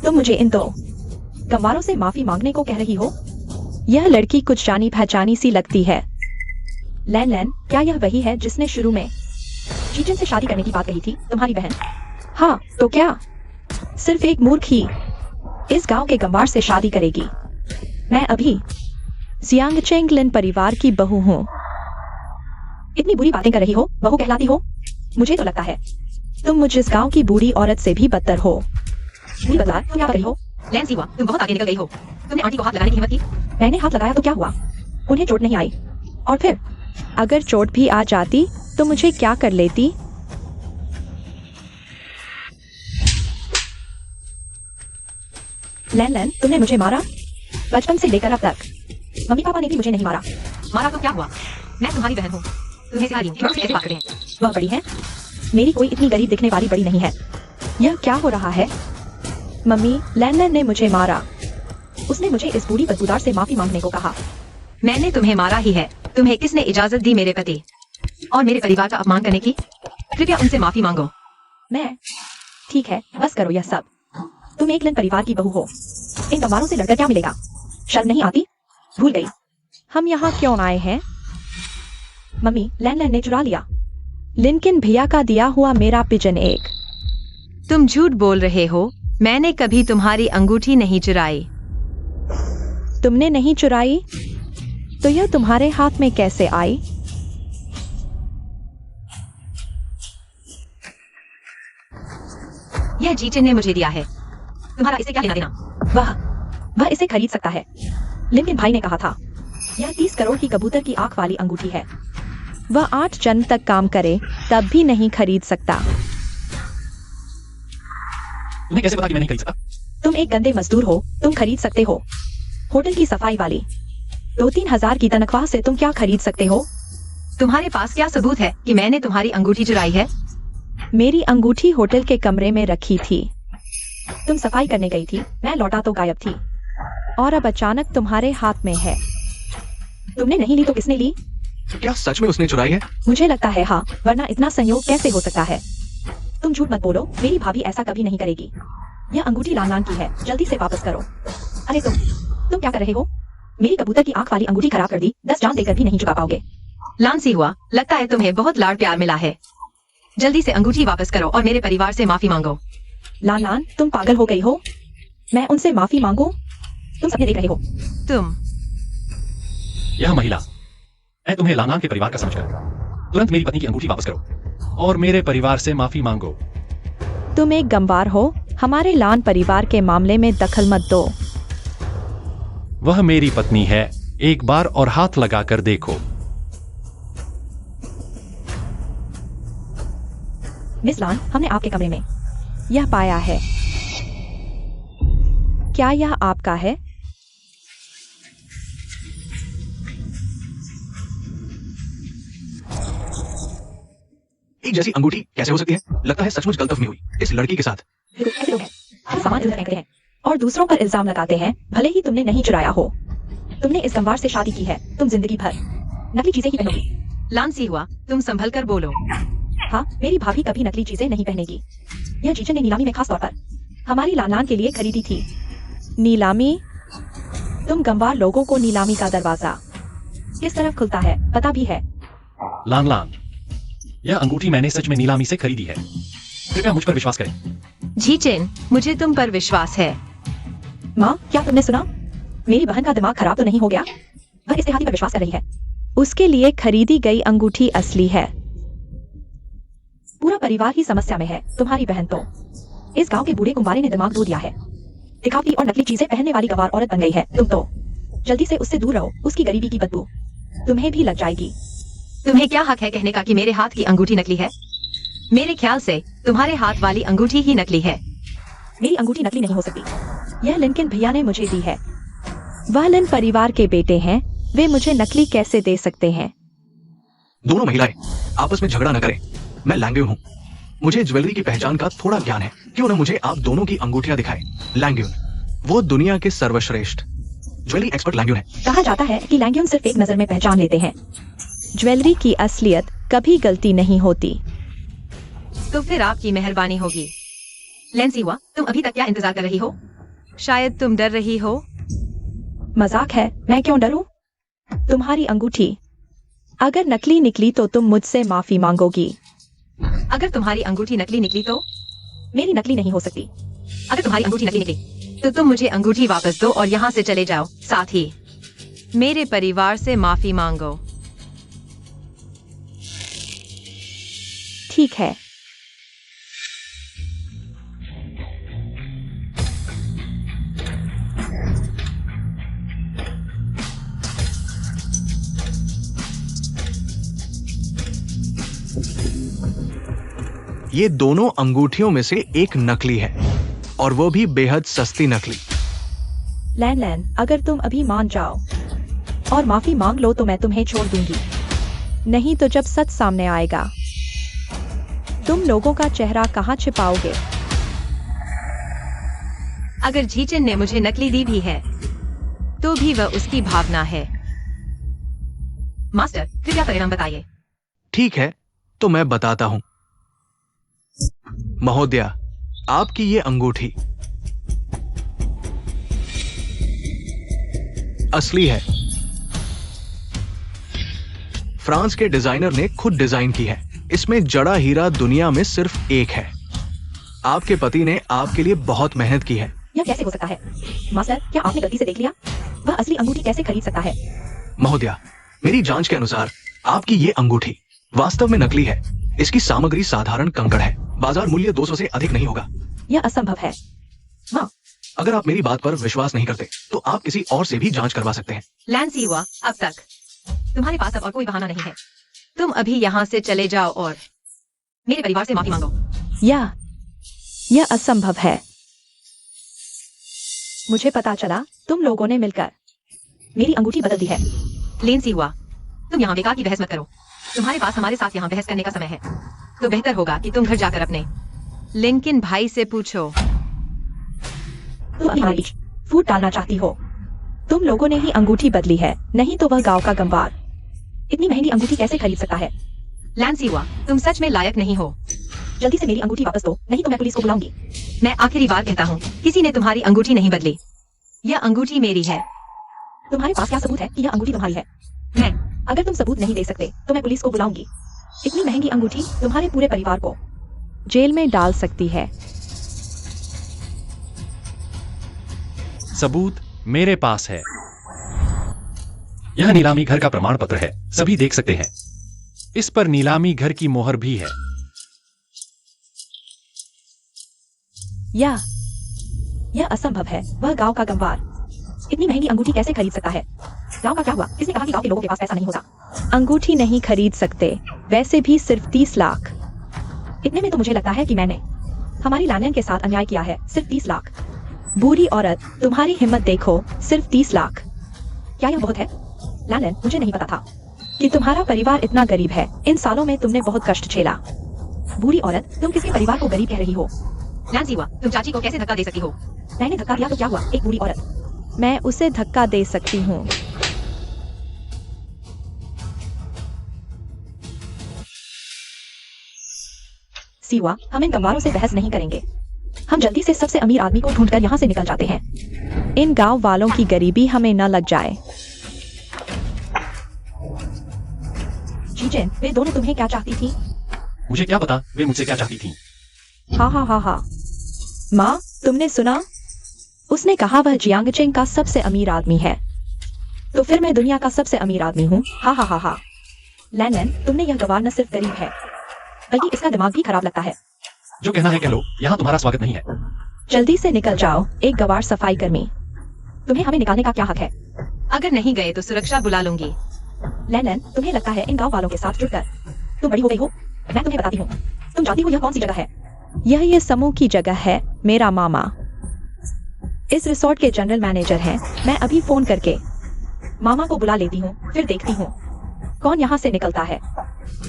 तुम मुझे इन दो गंवारों से माफी मांगने को कह रही हो? यह लड़की कुछ जानी पहचानी सी लगती है। लैन, क्या यह वही है जिसने शुरू में जीचेन से शादी करने की बात कही थी, तुम्हारी बहन? हाँ, तो क्या सिर्फ एक मूर्ख ही इस गांव के गंवार से शादी करेगी? मैं अभी जियांगचेंगलिन परिवार की बहू हूँ। इतनी बुरी बातें कर रही हो, बहू कहलाती हो? मुझे तो लगता है तुम मुझ इस गांव की बूढ़ी औरत से भी बदतर हो। बुरी बदलार, तुम क्या कर रही हो? लैन सीवा, तुम बहुत आगे निकल गई हो। तुमने आंटी को हाथ लगाने की हिम्मत की। मैंने हाथ लगाया तो क्या हुआ? उन्हें चोट नहीं आई। और फिर अगर चोट भी आ जाती तो मुझे क्या कर लेती? लैन, तुमने मुझे मारा? बचपन से लेकर अब तक मम्मी पापा ने भी मुझे नहीं मारा। मारा तो क्या हुआ? मैं तुम्हारी बहन हूँ, तुम्हें सिखा रही हूँ कि मुझसे कैसे बात करें। वह बड़ी है? मेरी कोई इतनी गरीब दिखने वाली बड़ी नहीं है। यह क्या हो रहा है? मम्मी, लैन ने मुझे मारा। उसने मुझे इस बूढ़ी बदबूदार से माफी मांगने को कहा। मैंने तुम्हें मारा ही है, तुम्हें किसने इजाजत दी मेरे पति और मेरे परिवार का अपमान करने की? कृपया उनसे माफी मांगो। मैं ठीक है, बस करो यह सब। तुम एक लिन परिवार की बहू हो, इन गंवारों से लड़कर क्या मिलेगा? शर्म नहीं आती? भूल गई हम यहाँ क्यों आए हैं? मम्मी, लैन ने चुरा लिया लिनकिन भैया का दिया हुआ मेरा पिजन एग। तुम झूठ बोल रहे हो। मैंने कभी तुम्हारी अंगूठी नहीं चुराई। तुमने नहीं चुराई तो यह तुम्हारे हाथ में कैसे आई? यह जीचन ने मुझे दिया है। तुम्हारा इसे क्या लेना देना? वह इसे खरीद सकता है। लिनकिन भाई ने कहा था यह 30 करोड़ की कबूतर की आंख वाली अंगूठी है। वह 8 जन तक काम करे तब भी नहीं खरीद सकता। तुम्हें कैसे पता कि मैं नहीं खरीद सकता? तुम एक गंदे मजदूर हो, तुम खरीद सकते हो। होटल की सफाई वाली 2-3 हजार की तनख्वाह से तुम क्या खरीद सकते हो? तुम्हारे पास क्या सबूत है कि मैंने तुम्हारी अंगूठी चुराई है? मेरी अंगूठी होटल के कमरे में रखी थी। तुम सफाई करने गई थी, मैं लौटा तो गायब थी। और अब अचानक तुम्हारे हाथ में है। तुमने नहीं ली तो किसने ली? क्या सच में उसने चुराई है? मुझे लगता है हाँ, वरना इतना संयोग कैसे हो सकता है? तुम झूठ मत बोलो, मेरी भाभी ऐसा कभी नहीं करेगी। यह अंगूठी लान की है, जल्दी से वापस करो। अरे तुम क्या कर रहे हो? मेरी कबूतर की आंख वाली अंगूठी खराब कर दी। 10 जान देकर भी नहीं चुका पाओगे। लांसी हुआ, लगता है तुम्हें बहुत लाड़ प्यार मिला है। जल्दी से अंगूठी वापस करो और मेरे परिवार से माफी मांगो। लान, तुम पागल हो गई हो? मैं उनसे माफी मांगू? तुम सपने देख रहे हो। तुम यह महिला, मैं तुम्हें लांगान के परिवार का समझकर तुरंत मेरी पत्नी की अंगूठी वापस करो और मेरे परिवार से माफी मांगो। तुम एक गंवार हो, हमारे लान परिवार के मामले में दखल मत दो। वह मेरी पत्नी है, एक बार और हाथ लगाकर देखो। मिस लान, हमने आपके कमरे में यह पाया है। क्या यह आपका है? एक जैसी अंगूठी कैसे हो सकती है? लगता है सचमुच गलतफहमी हुई इस लड़की के साथ। ऐसे लोग हैं, सामान इधर फेंकते हैं और दूसरों पर इल्जाम लगाते हैं, भले ही तुमने नहीं चुराया हो। तुमने इस गंवार से शादी की है, तुम जिंदगी भर नकली चीजें ही पहनोगी। लांसी हुआ, तुम संभल कर बोलो। हाँ, मेरी भाभी कभी नकली चीजें नहीं पहनेगी। यह जीजन ने नीलामी में खास तौर पर हमारी लान के लिए खरीदी थी। नीलामी? तुम गंवार लोगों को नीलामी का दरवाजा किस तरफ खुलता है पता भी है? लान, यह अंगूठी मैंने सच में नीलामी से खरीदी है। कृपया मुझ पर विश्वास करें। जीचेन, मुझे तुम पर विश्वास है। माँ, क्या तुमने सुना? मेरी बहन का दिमाग खराब तो नहीं हो गया? वह इस देहाती पर विश्वास कर रही है। उसके लिए खरीदी गई अंगूठी असली है। पूरा परिवार ही समस्या में है, तुम्हारी बहन तो। इस गांव के बूढ़े कुंवारे ने दिमाग धो दिया है। दिखावटी और नकली चीजें पहनने वाली गंवार औरत बन गई है तुम तो। जल्दी से उससे दूर रहो, उसकी गरीबी की बदबू तुम्हें भी लग जाएगी। तुम्हें क्या हक है कहने का कि मेरे हाथ की अंगूठी नकली है? मेरे ख्याल से तुम्हारे हाथ वाली अंगूठी ही नकली है। मेरी अंगूठी नकली नहीं हो सकती। यह लिनकिन भैया ने मुझे दी है। वह लिन परिवार के बेटे हैं, वे मुझे नकली कैसे दे सकते हैं? दोनों महिलाएं आपस में झगड़ा न करें। मैं लैंग्यून हूँ, मुझे ज्वेलरी की पहचान का थोड़ा ज्ञान है। क्यों न मुझे आप दोनों की अंगूठियां दिखाएं। लैंग्यून, वो दुनिया के सर्वश्रेष्ठ ज्वेलरी एक्सपर्ट लैंग्यून है। कहा जाता है कि लैंग्यून सिर्फ एक नजर में पहचान लेते हैं। ज्वेलरी की असलियत कभी गलती नहीं होती। तो फिर आपकी मेहरबानी होगी। लेंसी हुआ, तुम अभी तक क्या इंतजार कर रही हो? शायद तुम डर रही हो। मजाक है, मैं क्यों डरूं? तुम्हारी अंगूठी अगर नकली निकली तो तुम मुझसे माफी मांगोगी। अगर तुम्हारी अंगूठी नकली निकली तो? मेरी नकली नहीं हो सकती। अगर तुम्हारी अंगूठी नकली निकली तो तुम मुझे अंगूठी वापस दो और यहाँ से चले जाओ। साथ ही मेरे परिवार से माफी मांगो। ठीक है। ये दोनों अंगूठियों में से एक नकली है और वो भी बेहद सस्ती नकली। लैन, अगर तुम अभी मान जाओ और माफी मांग लो तो मैं तुम्हें छोड़ दूंगी। नहीं तो जब सच सामने आएगा तुम लोगों का चेहरा कहाँ छिपाओगे? अगर जीचन ने मुझे नकली दी भी है तो भी वह उसकी भावना है। मास्टर, कृपया परिणाम बताइए। ठीक है, तो मैं बताता हूं। महोदया, आपकी ये अंगूठी असली है। फ्रांस के डिजाइनर ने खुद डिजाइन की है। इसमें जड़ा हीरा दुनिया में सिर्फ एक है। आपके पति ने आपके लिए बहुत मेहनत की है। यह कैसे हो सकता है? मास्टर, क्या आपने गलती से देख लिया? वह असली अंगूठी कैसे खरीद सकता है? महोदया, मेरी जांच के अनुसार आपकी ये अंगूठी वास्तव में नकली है। इसकी सामग्री साधारण कंकड़ है। बाजार मूल्य 200 से अधिक नहीं होगा। यह असंभव है। माँ, अगर आप मेरी बात पर विश्वास नहीं करते तो आप किसी और से भी जांच करवा सकते हैं। लैंसी हुआ, अब तक तुम्हारे पास अब और कोई बहाना नहीं है। तुम अभी यहाँ से चले जाओ और मेरे परिवार से माफी मांगो। यह असंभव है। मुझे पता चला तुम लोगों ने मिलकर मेरी अंगूठी बदल दी है। लेंसी हुआ, तुम यहाँ बेकार की बहस मत करो। तुम्हारे पास हमारे साथ यहाँ बहस करने का समय है, तो बेहतर होगा कि तुम घर जाकर अपने लिंकन भाई से पूछो। तुम हमारे बीच फूट डालना चाहती हो। तुम लोगों ने ही अंगूठी बदली है, नहीं तो वह गांव का गंवार इतनी महंगी अंगूठी कैसे खरीद सकता है? लैंसी हुआ, तुम सच में लायक नहीं हो। जल्दी से मेरी अंगूठी वापस दो, नहीं तो मैं पुलिस को बुलाऊंगी। मैं आखिरी बार कहता हूँ, किसी ने तुम्हारी अंगूठी नहीं बदली। यह अंगूठी मेरी है। तुम्हारे पास क्या सबूत है कि यह अंगूठी तुम्हारी है? अगर तुम सबूत नहीं दे सकते तो मैं पुलिस को बुलाऊंगी। इतनी महंगी अंगूठी तुम्हारे पूरे परिवार को जेल में डाल सकती है। सबूत मेरे पास है। यह नीलामी घर का प्रमाण पत्र है, सभी देख सकते हैं। इस पर नीलामी घर की मोहर भी है। यह असंभव है। वह गांव का गंवार इतनी महंगी अंगूठी कैसे खरीद सकता है? गांव का क्या हुआ? किसने कहा कि गांव के लोगों के पास पैसा नहीं होता? अंगूठी नहीं खरीद सकते, वैसे भी सिर्फ 30 लाख। इतने में तो मुझे लगता है कि मैंने हमारी लालन के साथ अन्याय किया है। सिर्फ 30 लाख। बुरी औरत, तुम्हारी हिम्मत देखो, सिर्फ 30 लाख। क्या यह बहुत है? लालन, मुझे नहीं पता था कि तुम्हारा परिवार इतना गरीब है। इन सालों में तुमने बहुत कष्ट झेला। बुरी औरत, तुम किसके परिवार को गरीब कह रही हो? लैंसी हुआ, तुम चाची को कैसे धक्का दे सकी हो? मैंने धक्का दिया तो क्या हुआ? एक बुरी औरत। मैं उसे धक्का दे सकती हूँ। सीवा, हम इन गंवारों से बहस नहीं करेंगे। हम जल्दी से सबसे अमीर आदमी को ढूंढकर यहाँ से निकल जाते हैं। इन गांव वालों की गरीबी हमें न लग जाए। जीजन, वे दोनों तुम्हें क्या चाहती थी? मुझे क्या पता वे मुझसे क्या चाहती थी। हा। माँ, तुमने सुना? उसने कहा वह जियांगचेंग का सबसे अमीर आदमी है। तो फिर मैं दुनिया का सबसे अमीर आदमी हूँ। हा। लैन, तुमने यह गवार न सिर्फ गरीब है, बल्कि इसका दिमाग भी खराब लगता है। जो कहना है कह लो, यहाँ तुम्हारा स्वागत नहीं है। जल्दी से निकल जाओ, एक गवार सफाई कर्मी। तुम्हें हमें निकालने का क्या हक है? अगर नहीं गए तो सुरक्षा बुला लूंगी। लैन, तुम्हें लगता है इन गांव वालों के साथ जुड़कर तुम बड़ी हो गई हो? मैं तुम्हें बताती हूँ। तुम जानती हो यह कौन सी जगह है? यह समूह की जगह है। मेरा मामा इस रिसोर्ट के जनरल मैनेजर हैं। मैं अभी फोन करके मामा को बुला लेती हूँ, फिर देखती हूँ कौन यहाँ से निकलता है।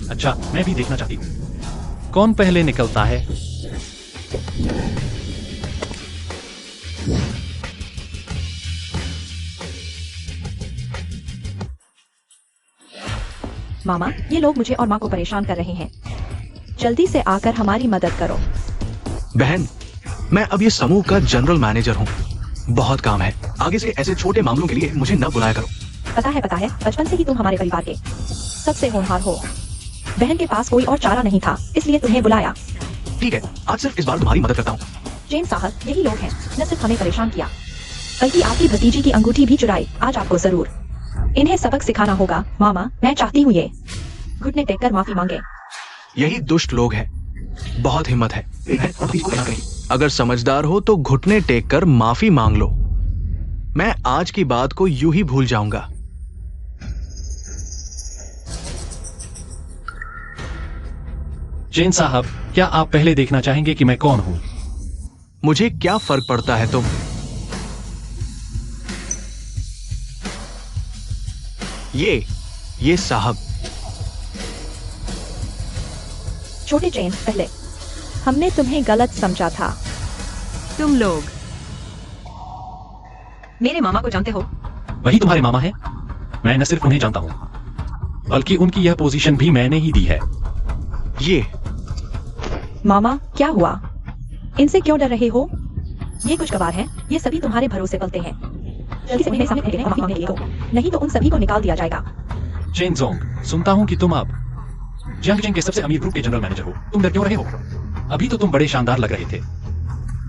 अच्छा, मैं भी देखना चाहती हूँ कौन पहले निकलता है। मामा, ये लोग मुझे और माँ को परेशान कर रहे हैं। जल्दी से आकर हमारी मदद करो। बहन, मैं अब ये समूह का जनरल मैनेजर हूँ। बहुत काम है। आगे से ऐसे छोटे मामलों के लिए मुझे न बुलाया करो। पता है, बचपन से ही तुम हमारे परिवार के सबसे होनहार हो। बहन के पास कोई और चारा नहीं था, इसलिए तुम्हें बुलाया। ठीक है, आज सिर्फ इस बार तुम्हारी मदद करता हूँ। जेम्स साहब, यही लोग हैं, न सिर्फ हमें परेशान किया, बल्कि आपकी भतीजी की अंगूठी भी चुराई। आज आपको जरूर इन्हें सबक सिखाना होगा। मामा, मैं चाहती हूँ ये घुटने टेक कर माफी मांगे। यही दुष्ट लोग हैं। बहुत हिम्मत है। अगर समझदार हो तो घुटने टेक कर माफी मांग लो। मैं आज की बात को यूं ही भूल जाऊंगा। जैन साहब, क्या आप पहले देखना चाहेंगे कि मैं कौन हूँ? मुझे क्या फर्क पड़ता है तुम? ये साहब। छोटे जैन, पहले हमने तुम्हें गलत समझा था। तुम लोग मेरे मामा को जानते हो? वही तुम्हारे मामा है। मैं न सिर्फ उन्हें जानता हूँ, बल्कि उनकी यह पोजीशन भी मैंने ही दी है। ये मामा क्या हुआ? इनसे क्यों डर रहे हो? ये कुछ गवार हैं, ये सभी तुम्हारे भरोसे पलते हैं। जल्दी से उन्हें सामने रखने दो, नहीं तो उन सभी को निकाल दिया जाएगा। चेन जोंग, सुनता हूँ कि तुम अब जियांगजेन के सबसे अमीर ग्रुप के जनरल मैनेजर हो। तुम डर क्यों रहे हो? अभी तो तुम बड़े शानदार लग रहे थे।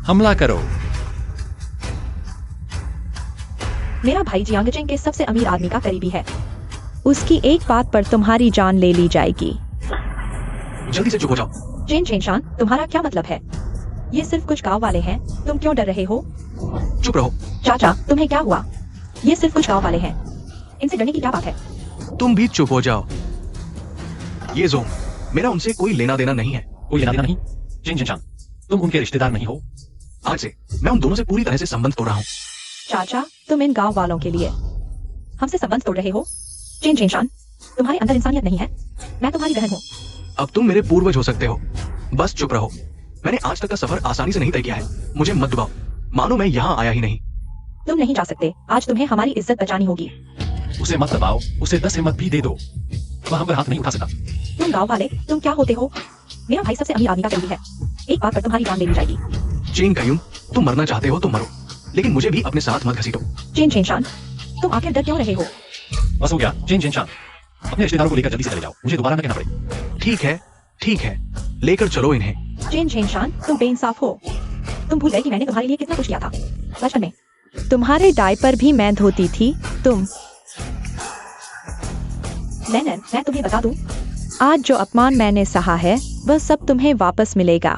हमला करो। मेरा भाई जियांगजेन के सबसे अमीर आदमी का करीबी है। उसकी एक बात पर तुम्हारी जान ले ली जाएगी। जल्दी से चुप हो जाओ। चेन चेनशान, तुम्हारा क्या मतलब है? ये सिर्फ कुछ गांव वाले हैं, तुम क्यों डर रहे हो? चुप रहो। चाचा, तुम्हें क्या हुआ? ये सिर्फ कुछ गांव वाले हैं, इनसे डरने की क्या बात है? तुम भी चुप हो जाओ। ये जोंग, मेरा उनसे कोई लेना देना नहीं है। कोई लेना देना नहीं? चेन चेनशान, तुम उनके रिश्तेदार नहीं हो। आज से मैं उन दोनों से पूरी तरह से संबंध तोड़ रहा हूँ। चाचा, तुम इन गांव वालों के लिए हमसे संबंध तोड़ रहे हो? चेन चेनशान, तुम्हारे अंदर इंसानियत नहीं है। मैं तुम्हारी बहन हूँ। अब तुम मेरे पूर्वज हो सकते हो, बस चुप रहो। मैंने आज तक का सफर आसानी से नहीं तय किया है, मुझे मत दबाओ। मानो मैं यहाँ आया ही नहीं। तुम नहीं जा सकते, आज तुम्हें हमारी इज्जत बचानी होगी। उसे मत दबाओ, उसे 10 हिम्मत भी दे दो। वह हम पर हाथ नहीं उठा सकता। तुम गांव वाले, तुम क्या होते हो? मेरा भाई सबसे अमीर आदमी का करीबी है, एक बात पर तुम्हारी जान ले ली जाएगी। चेन कायून, तुम मरना चाहते हो तो मरो, लेकिन मुझे भी अपने साथ मत घसीटो। चेन चेनशान, तुम आखिर डर क्यों रहे हो? बस हो गया चेन चेनशान, अपने रिश्तेदारों को लेकर जल्दी से चले जाओ, मुझे दोबारा न कहना पड़े। ठीक है, लेकर चलो इन्हें। चेन चेनशान, तुम बेइंसाफ हो। तुम भूल गए कि मैंने तुम्हारे लिए कितना कुछ किया था बचपन में। तुम्हारे डायपर भी मैं धोती थी। तुम लेनन, मैं तुम्हें बता दूं, आज जो अपमान मैंने सहा है वह सब तुम्हें वापस मिलेगा।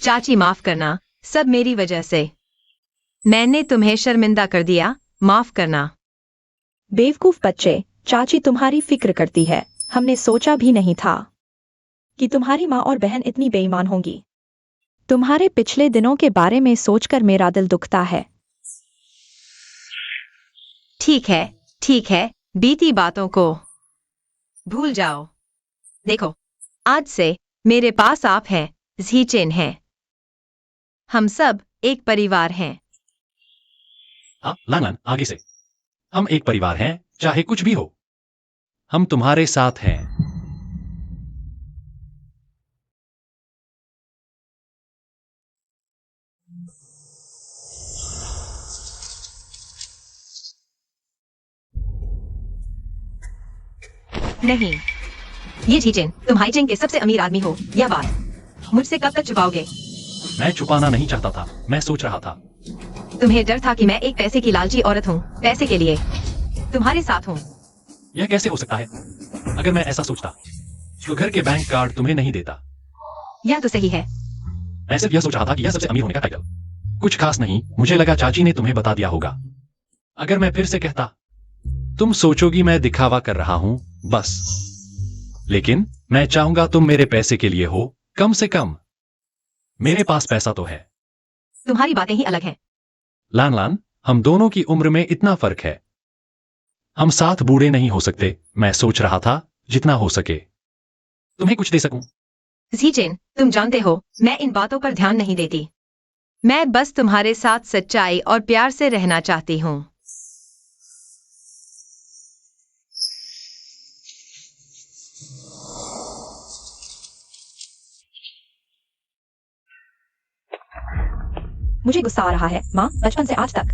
चाची माफ करना, सब मेरी वजह से। मैंने तुम्हें शर्मिंदा कर दिया, माफ करना। बेवकूफ बच्चे, चाची तुम्हारी फिक्र करती है। हमने सोचा भी नहीं था कि तुम्हारी माँ और बहन इतनी बेईमान होंगी। तुम्हारे पिछले दिनों के बारे में सोचकर मेरा दिल दुखता है। ठीक है, बीती बातों को भूल जाओ। देखो, आज से मेरे पास आप हैं, ज़ीचेन हैं। हम सब एक परिवार हैं। हाँ लान, आगे से हम एक परिवार हैं, चाहे कुछ भी हो, हम तुम्हारे साथ हैं। नहीं, ये ज़ीचेन, तुम हाईचेन के सबसे अमीर आदमी हो। यह बात मुझसे कब तक छुपाओगे? मैं छुपाना नहीं चाहता था, मैं सोच रहा था। तुम्हें डर था कि मैं एक पैसे की लालची औरत हूँ, पैसे के लिए तुम्हारे साथ हूँ। यह कैसे हो सकता है? अगर मैं ऐसा सोचता तो घर के बैंक कार्ड तुम्हें नहीं देता। यह तो सही है। मैं सिर्फ यह सोच रहा था कि यह सबसे अमीर होने का टाइटल कुछ खास नहीं। मुझे लगा चाची ने तुम्हें बता दिया होगा। अगर मैं फिर से कहता, तुम सोचोगी मैं दिखावा कर रहा हूं, बस। लेकिन मैं चाहूंगा तुम मेरे पैसे के लिए हो, कम से कम। मेरे पास पैसा तो है। तुम्हारी बातें ही अलग हैं। लान, हम दोनों की उम्र में इतना फर्क है। हम साथ बूढ़े नहीं हो सकते। मैं सोच रहा था जितना हो सके तुम्हें कुछ दे सकूं। ज़ीचेन, तुम जानते हो मैं इन बातों पर ध्यान नहीं देती। मैं बस तुम्हारे साथ सच्चाई और प्यार से रहना चाहती हूँ। मुझे गुस्सा आ रहा है माँ, बचपन से आज तक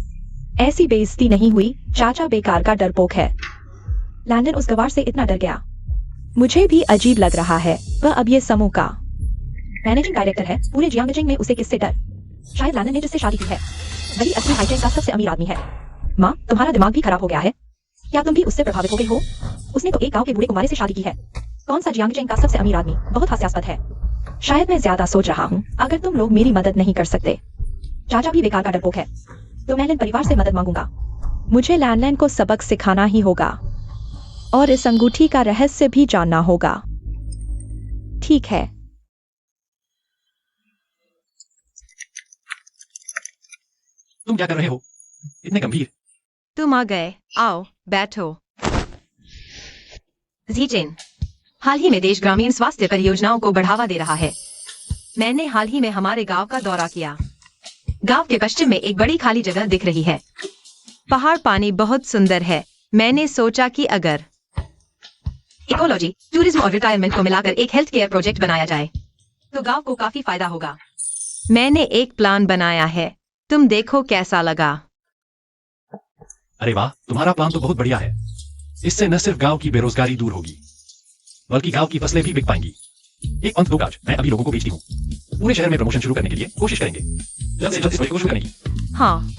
ऐसी बेइज्जती नहीं हुई। चाचा बेकार का डरपोक है। लैंडन उस गवार से इतना डर गया। मुझे भी अजीब लग रहा है। वह अब ये समूह का मैनेजिंग डायरेक्टर है। पूरे जियांगजेन में उसे किससे डर? शायद लैंडन ने जिससे शादी की है वही असली हाईचेन का सबसे अमीर आदमी है। माँ, तुम्हारा दिमाग भी खराब हो गया है। क्या तुम भी उससे प्रभावित हो गई हो? उसने तो एक गांव के बूढ़े कुमारे से शादी की है। कौन सा जियांगजेन का सबसे अमीर आदमी? बहुत हास्यास्पद है। शायद मैं ज्यादा सोच रहा हूँ। अगर तुम लोग मेरी मदद नहीं कर सकते, चाचा भी बेकार का डरपोक है, तो मैं लैन परिवार से मदद मांगूंगा। मुझे लैन को सबक सिखाना ही होगा और इस अंगूठी का रहस्य भी जानना होगा। ठीक है। तुम क्या कर रहे हो? इतने गंभीर। तुम आ गए, आओ बैठो। ज़ीचेन, हाल ही में देश ग्रामीण स्वास्थ्य परियोजनाओं को बढ़ावा दे रहा है। मैंने हाल ही में हमारे गांव का दौरा किया। गांव के पश्चिम में एक बड़ी खाली जगह दिख रही है। पहाड़ पानी बहुत सुंदर है। मैंने सोचा कि अगर इकोलॉजी, टूरिज्म और रिटायरमेंट को मिलाकर एक हेल्थ केयर प्रोजेक्ट बनाया जाए तो गांव को काफी फायदा होगा। मैंने एक प्लान बनाया है, तुम देखो कैसा लगा। अरे वाह, तुम्हारा प्लान तो बहुत बढ़िया है। इससे न सिर्फ गांव की बेरोजगारी दूर होगी बल्कि गांव की फसलें भी बिक पाएंगी। एक पंथ दो काज मैं अभी लोगों को भेजती हूँ। पूरे शहर में प्रमोशन शुरू करने के लिए कोशिश करेंगे, जल्द से जल्द इस प्रोजेक्ट को शुरू करने की। हाँ,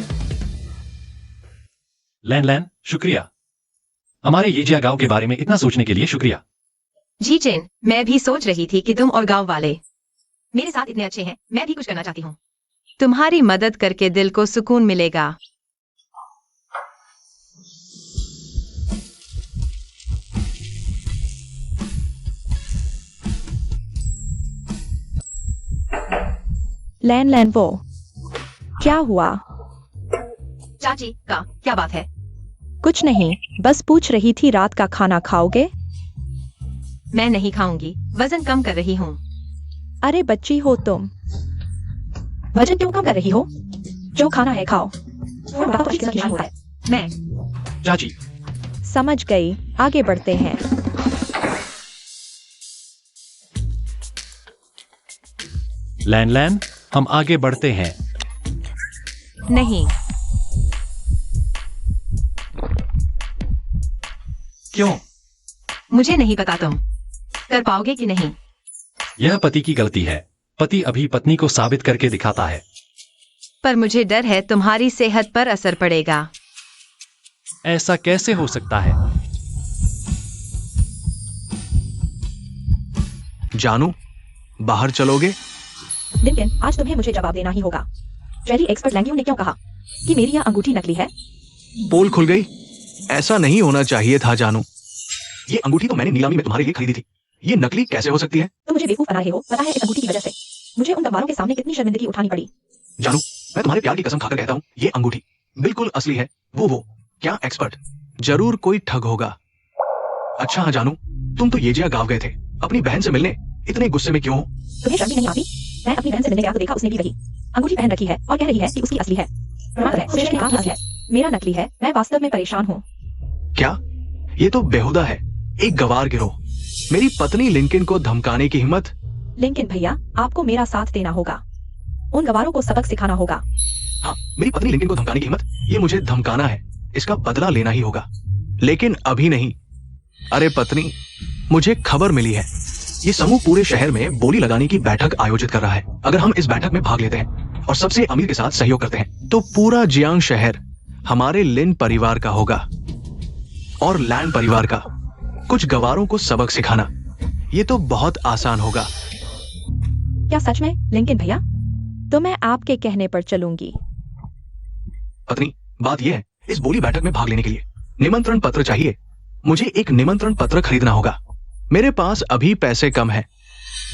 लैन, शुक्रिया। हमारे येजिया गांव के बारे में इतना सोचने के लिए शुक्रिया। जी चेन, मैं भी सोच रही थी कि तुम और गांव वाले मेरे साथ इतने अच्छे हैं, मैं भी कुछ करना चाहती हूँ। तुम्हारी मदद करके दिल को सुकून मिलेगा। लैन वो क्या हुआ? चाची का क्या बात है? कुछ नहीं, बस पूछ रही थी रात का खाना खाओगे? मैं नहीं खाऊंगी, वजन कम कर रही हूँ। अरे बच्ची हो तुम, वजन क्यों कम कर रही हो? जो खाना है खाओ। बुढ़ापा तो किसी का निशान होता है। मैं चाची, समझ गई, आगे बढ़ते हैं। लैन, हम आगे बढ़ते हैं। नहीं, क्यों? मुझे नहीं पता तुम कर पाओगे कि नहीं। यह पति की गलती है। पति अभी पत्नी को साबित करके दिखाता है। पर मुझे डर है तुम्हारी सेहत पर असर पड़ेगा। ऐसा कैसे हो सकता है? जानू, बाहर चलोगे? लिंकन, आज तुम्हें मुझे जवाब देना ही होगा। ज्वेलरी एक्सपर्ट लैंग्यू ने क्यों कहा कि मेरी यह अंगूठी नकली है? पोल खुल गई। ऐसा नहीं होना चाहिए था जानू। ये अंगूठी तो मैंने नीलामी में तुम्हारे लिए खरीदी थी। ये नकली कैसे हो सकती है? तुम मुझे बेवकूफ बना रहे हो। पता है इस अंगूठी की वजह से मुझे उन गवारों के सामने कितनी शर्मिंदगी उठानी पड़ी। जानू, मैं तुम्हारे प्यार की कसम खाकर कहता हूँ, ये अंगूठी बिल्कुल असली है। वो क्या एक्सपर्ट? जरूर कोई ठग होगा। अच्छा हाँ जानू, तुम तो येजिया गांव गए थे अपनी बहन से मिलने। इतने गुस्से में क्यों हो? तुम्हें शर्म भी नहीं आती? मैं अपनी बहन से मिलने गया तो देखा उसने भी वही अंगूठी पहन रखी है और कह रही है कि उसकी असली है। प्रमाण है, सुरेश ने कहा कि है, मेरा नकली है। मैं वास्तव में परेशान हूँ। क्या? ये तो बेहुदा है। एक गवार गिरोह मेरी पत्नी लिंकन को धमकाने की हिम्मत। लिंकन भैया, आपको मेरा साथ देना होगा। उन गवारों को सबक सिखाना होगा। हाँ, मेरी पत्नी लिंकन को धमकाने की हिम्मत। ये मुझे धमकाना है, इसका बदला लेना ही होगा, लेकिन अभी नहीं। अरे पत्नी, मुझे खबर मिली है ये समूह पूरे शहर में बोली लगाने की बैठक आयोजित कर रहा है। अगर हम इस बैठक में भाग लेते हैं और सबसे अमीर के साथ सहयोग करते हैं तो पूरा जियांग शहर हमारे लिन परिवार का होगा और लैंड परिवार का। कुछ गवारों को सबक सिखाना, ये तो बहुत आसान होगा। क्या सच में लिंकन भैया? तो मैं आपके कहने पर चलूंगी। पत्नी, बात यह है, इस बोली बैठक में भाग लेने के लिए निमंत्रण पत्र चाहिए। मुझे एक निमंत्रण पत्र खरीदना होगा। मेरे पास अभी पैसे कम हैं।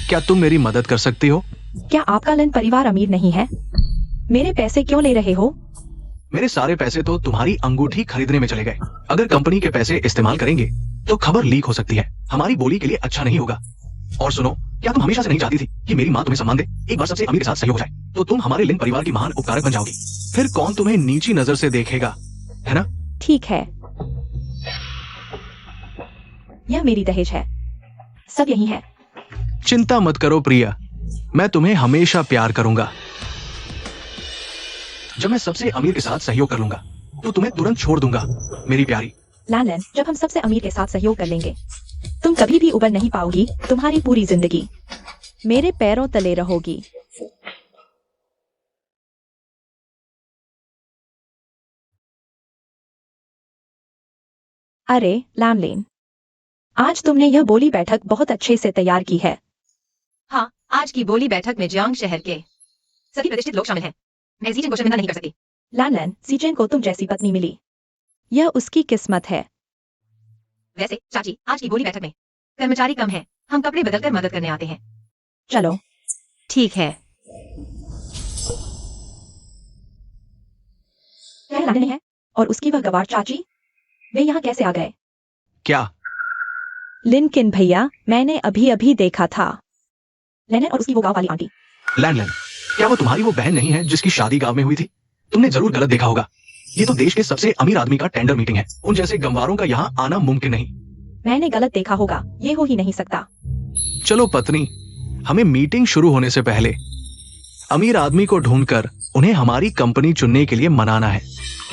क्या तुम मेरी मदद कर सकती हो? क्या आपका लिन परिवार अमीर नहीं है? मेरे पैसे क्यों ले रहे हो? मेरे सारे पैसे तो तुम्हारी अंगूठी खरीदने में चले गए। अगर कंपनी के पैसे इस्तेमाल करेंगे तो खबर लीक हो सकती है, हमारी बोली के लिए अच्छा नहीं होगा। और सुनो, क्या तुम हमेशा से नहीं चाहती थी कि मेरी माँ तुम्हें सम्मान दे? एक बार सबसे अमीर के साथ सहयोग हो जाए तो तुम हमारे लिन परिवार की महान उपकारक बन जाओगी। फिर कौन तुम्हें नीची नजर से देखेगा, है ना? ठीक है, यह मेरी दहेज है। सब यही है। चिंता मत करो प्रिया, मैं तुम्हें हमेशा प्यार करूंगा। जब मैं सबसे अमीर के साथ सहयोग कर लूंगा तो तुम्हें तुरंत छोड़ दूंगा मेरी प्यारी। लैन, जब हम सबसे अमीर के साथ सहयोग कर लेंगे तुम कभी भी उबर नहीं पाओगी। तुम्हारी पूरी जिंदगी मेरे पैरों तले रहोगी। अरे लैमलेन, आज तुमने यह बोली बैठक बहुत अच्छे से तैयार की है। हाँ, आज की बोली बैठक में जियांग शहर के सभी प्रतिष्ठित लोग शामिल हैं। मैं जीजन को शर्मिंदा नहीं कर सकती। लैन, सीजेन को तुम जैसी पत्नी मिली, यह उसकी किस्मत है। वैसे चाची, आज की बोली बैठक में कर्मचारी कम है, हम कपड़े बदलकर मदद करने आते हैं। चलो ठीक है। क्या लैन है और उसकी वह गवार चाची, वे यहाँ कैसे आ गए? क्या? लिंकन भैया, मैंने अभी अभी देखा था। लैन और उसकी वो गांव वाली आंटी। लैन, क्या वो तुम्हारी वो बहन नहीं है जिसकी शादी गांव में हुई थी? तुमने जरूर गलत देखा होगा। ये तो देश के सबसे अमीर आदमी का टेंडर मीटिंग है। उन जैसे गंवारों का यहाँ आना मुमकिन नहीं। मैंने गलत देखा होगा, ये हो ही नहीं सकता। चलो पत्नी, हमें मीटिंग शुरू होने से पहले अमीर आदमी को ढूंढकर उन्हें हमारी कंपनी चुनने के लिए मनाना है।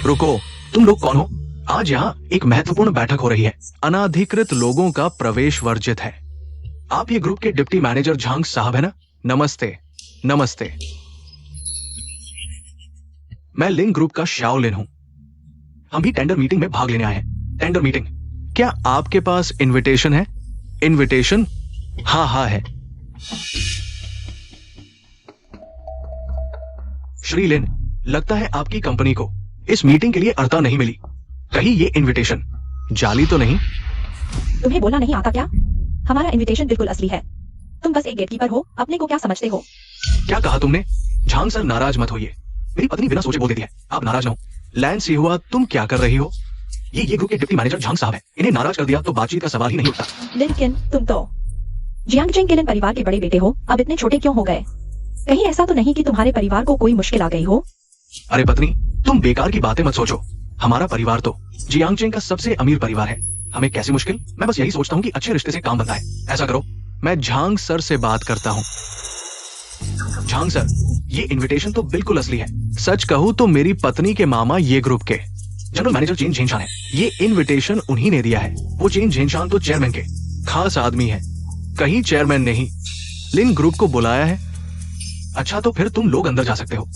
रुको, तुम लोग कौन हो? आज यहाँ एक महत्वपूर्ण बैठक हो रही है। अनाधिकृत लोगों का प्रवेश वर्जित है। आप ये ग्रुप के डिप्टी मैनेजर झांग साहब है ना? नमस्ते। नमस्ते। मैं लिन ग्रुप का श्याओ लिन हूं। हम भी टेंडर मीटिंग में भाग लेने आए हैं। टेंडर मीटिंग, क्या आपके पास इनविटेशन है? इनविटेशन? हाँ हाँ है। श्री लिन, लगता है आपकी कंपनी को इस मीटिंग के लिए अर्हता नहीं मिली। कहीं ये इनविटेशन जाली तो नहीं? तुम्हें बोलना नहीं आता क्या? हमारा इनविटेशन बिल्कुल असली है। तुम बस एक गेटकीपर हो, अपने को क्या समझते हो? क्या कहा तुमने? झांग सर, नाराज मत होइए। मेरी पत्नी बिना सोचे बोल देती है। आप नाराज ना हो। लैंड सी हुआ, तुम क्या कर रही हो? ये ग्रुप के डिप्टी मैनेजर झांग साहब है। इन्हें नाराज कर दिया तो बातचीत का सवाल ही नहीं उठता। लेकिन तुम तो जियांगजेंग के लिन परिवार के बड़े बेटे हो, अब इतने छोटे क्यों हो गए? कहीं ऐसा तो नहीं कि तुम्हारे परिवार को कोई मुश्किल आ गई हो? अरे पत्नी, तुम बेकार की बातें मत सोचो। हमारा परिवार तो जियांगजेंग का सबसे अमीर परिवार है। हमें कैसी मुश्किल? मैं बस यही सोचता हूँ कि अच्छे रिश्ते से काम बनता है। ऐसा करो, मैं झांग सर से बात करता हूँ। झांग सर, ये इनविटेशन तो बिल्कुल असली है। सच कहूँ तो मेरी पत्नी के मामा ये ग्रुप के जनरल मैनेजर चेन झेनशान है। ये इनविटेशन उन्हीं ने दिया है। वो चेन झेनशान तो चेयरमैन के खास आदमी है, कहीं चेयरमैन नहीं। लिन ग्रुप को बुलाया है। अच्छा, तो फिर तुम लोग अंदर जा सकते हो।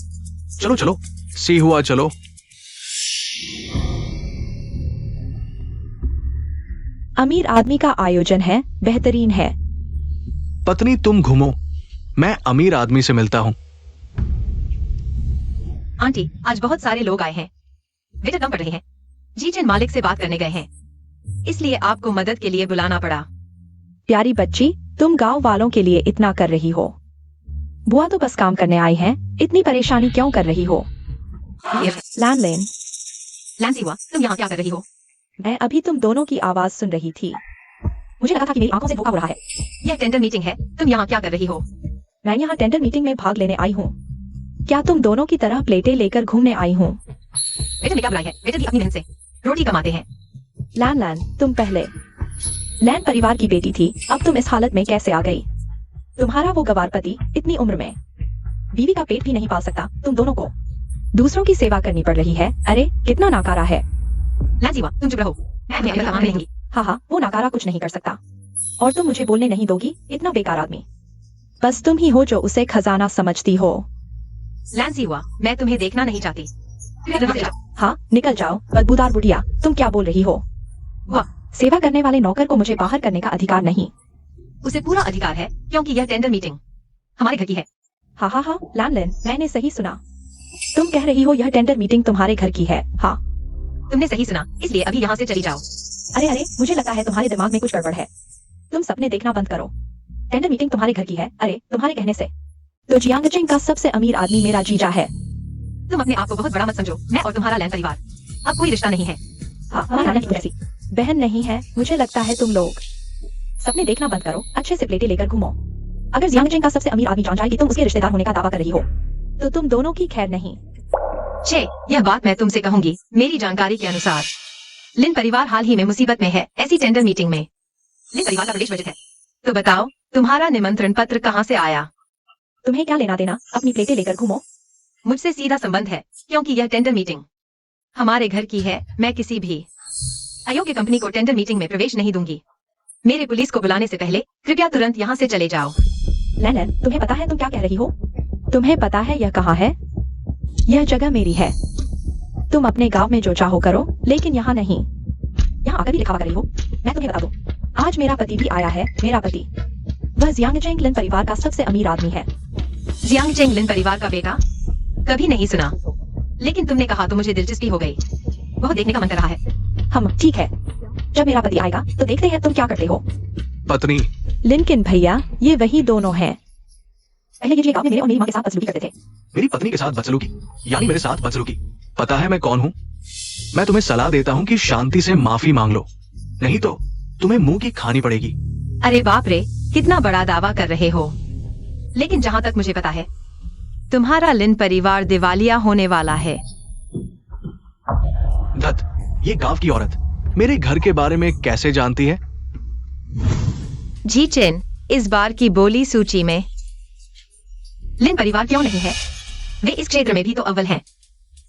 चलो चलो, सी हुआ, चलो। अमीर आदमी का आयोजन है, बेहतरीन है। पत्नी तुम घूमो, मैं अमीर आदमी से मिलता हूँ। आंटी, आज बहुत सारे लोग आए हैं। वेटर कम पड़ रहे हैं। जी चैन मालिक से बात करने गए हैं, इसलिए आपको मदद के लिए बुलाना पड़ा। प्यारी बच्ची, तुम गांव वालों के लिए इतना कर रही हो। बुआ तो बस काम करने आई हैं, इतनी परेशानी क्यों कर रही हो? लैंडलेन, लैंसी हुआ, तुम यहाँ क्या कर रही हो? मैं अभी तुम दोनों की आवाज सुन रही थी। मुझे लगा था कि मेरी आंखों से धोखा हो रहा है। यह टेंडर मीटिंग है, तुम यहाँ क्या कर रही हो? मैं यहाँ टेंडर मीटिंग में भाग लेने आई हूँ। क्या तुम दोनों की तरह प्लेटें लेकर घूमने आई हूँ? वेटर ने क्या बुलाई है? वेटर भी अपनी बहन से रोटी कमाते हैं। लैन, तुम पहले लैन परिवार की बेटी थी, अब तुम इस हालत में कैसे आ गई? तुम्हारा वो गवार पति इतनी उम्र में बीवी का पेट भी नहीं पाल सकता। तुम दोनों को दूसरों की सेवा करनी पड़ रही है। अरे कितना नाकारा है। लैंसी हुआ, तुम चुप रहो। मैं अपने अभी कमाने लूंगी। हाँ, वो नाकारा कुछ नहीं कर सकता। और तुम मुझे बोलने नहीं दोगी? इतना बेकार आदमी बस तुम ही हो जो उसे खजाना समझती हो। लैंसी हुआ, मैं तुम्हें देखना नहीं चाहती। हाँ, निकल जाओ बदबूदार बुढ़िया। तुम क्या बोल रही हो? वाह, सेवा करने वाले नौकर को मुझे बाहर करने का अधिकार नहीं। उसे पूरा अधिकार है, क्योंकि यह टेंडर मीटिंग हमारे घर की है। हाँ, लैंडलेन, मैंने सही सुना। तुम कह रही हो यह टेंडर मीटिंग तुम्हारे घर की है? हाँ, तुमने सही सुना, इसलिए अभी यहाँ से चली जाओ। अरे, मुझे लगता है तुम्हारे दिमाग में कुछ गड़बड़ है। तुम सपने देखना बंद करो। टेंडर मीटिंग तुम्हारे घर की है। अरे, तुम्हारे कहने से तो जियांगजेंग का सबसे अमीर आदमी मेरा जीजा है। तुम अपने आप को बहुत बड़ा मत समझो। मैं और तुम्हारा लैन परिवार अब कोई रिश्ता नहीं है। हाँ, हमारा नहीं, जैसी बहन नहीं है। मुझे लगता है तुम लोग सपने देखना बंद करो, अच्छे से प्लेटें लेकर घूमो। अगर जियांगजेंग का सबसे अमीर आदमी जान जाए कि तुम उसके रिश्तेदार होने का दावा कर रही हो, तो तुम दोनों की खैर नहीं। छे, यह बात मैं तुमसे कहूंगी। मेरी जानकारी के अनुसार लिन परिवार हाल ही में मुसीबत में है। ऐसी टेंडर मीटिंग में लिन परिवार का प्रवेश वर्जित है। तो बताओ, तुम्हारा निमंत्रण पत्र कहाँ से आया? तुम्हें क्या लेना देना? अपनी प्लेटें लेकर घूमो। मुझसे सीधा संबंध है, क्योंकि यह टेंडर मीटिंग हमारे घर की है। मैं किसी भी अयोग्य कंपनी को टेंडर मीटिंग में प्रवेश नहीं दूंगी। मेरे पुलिस को बुलाने से पहले कृपया तुरंत यहाँ से चले जाओ। लैन, तुम्हें पता है तुम क्या कह रही हो? तुम्हें पता है यह कहाँ है? यह जगह मेरी है। तुम अपने गांव में जो चाहो करो, लेकिन यहाँ नहीं। यहाँ आकर भी दिखावा कर रही हो। मैं तुम्हें बता दूं, आज मेरा पति भी आया है। मेरा पति, वह जियांगजेंग लिन परिवार का सबसे अमीर आदमी है। जियांगजेंग लिन परिवार का बेटा? कभी नहीं सुना, लेकिन तुमने कहा तो मुझे दिलचस्पी हो गई। बहुत देखने का मन कर रहा है। हम ठीक है, जब मेरा पति आएगा तो देखते हैं तुम क्या करते हो। पत्नी, लिनकिन भैया, ये वही दोनों हैं। पहले ये गांव में मेरे और मेरी माँ के साथ बदसलूकी करते थे। मेरी पत्नी के साथ बदसलूकी, यानी मेरे साथ बदसलूकी। पता है मैं कौन हूँ? मैं तुम्हें सलाह देता हूँ कि शांति से माफी मांग लो, नहीं तो तुम्हें मुंह की खानी पड़ेगी। अरे बाप रे, कितना बड़ा दावा कर रहे हो। लेकिन जहाँ तक मुझे पता है, तुम्हारा लिन परिवार दिवालिया होने वाला है। धत, ये गांव की औरत मेरे घर के बारे में कैसे जानती है? जी चेन, इस बार की बोली सूची में लिन परिवार क्यों नहीं है? वे इस क्षेत्र में भी तो अव्वल हैं।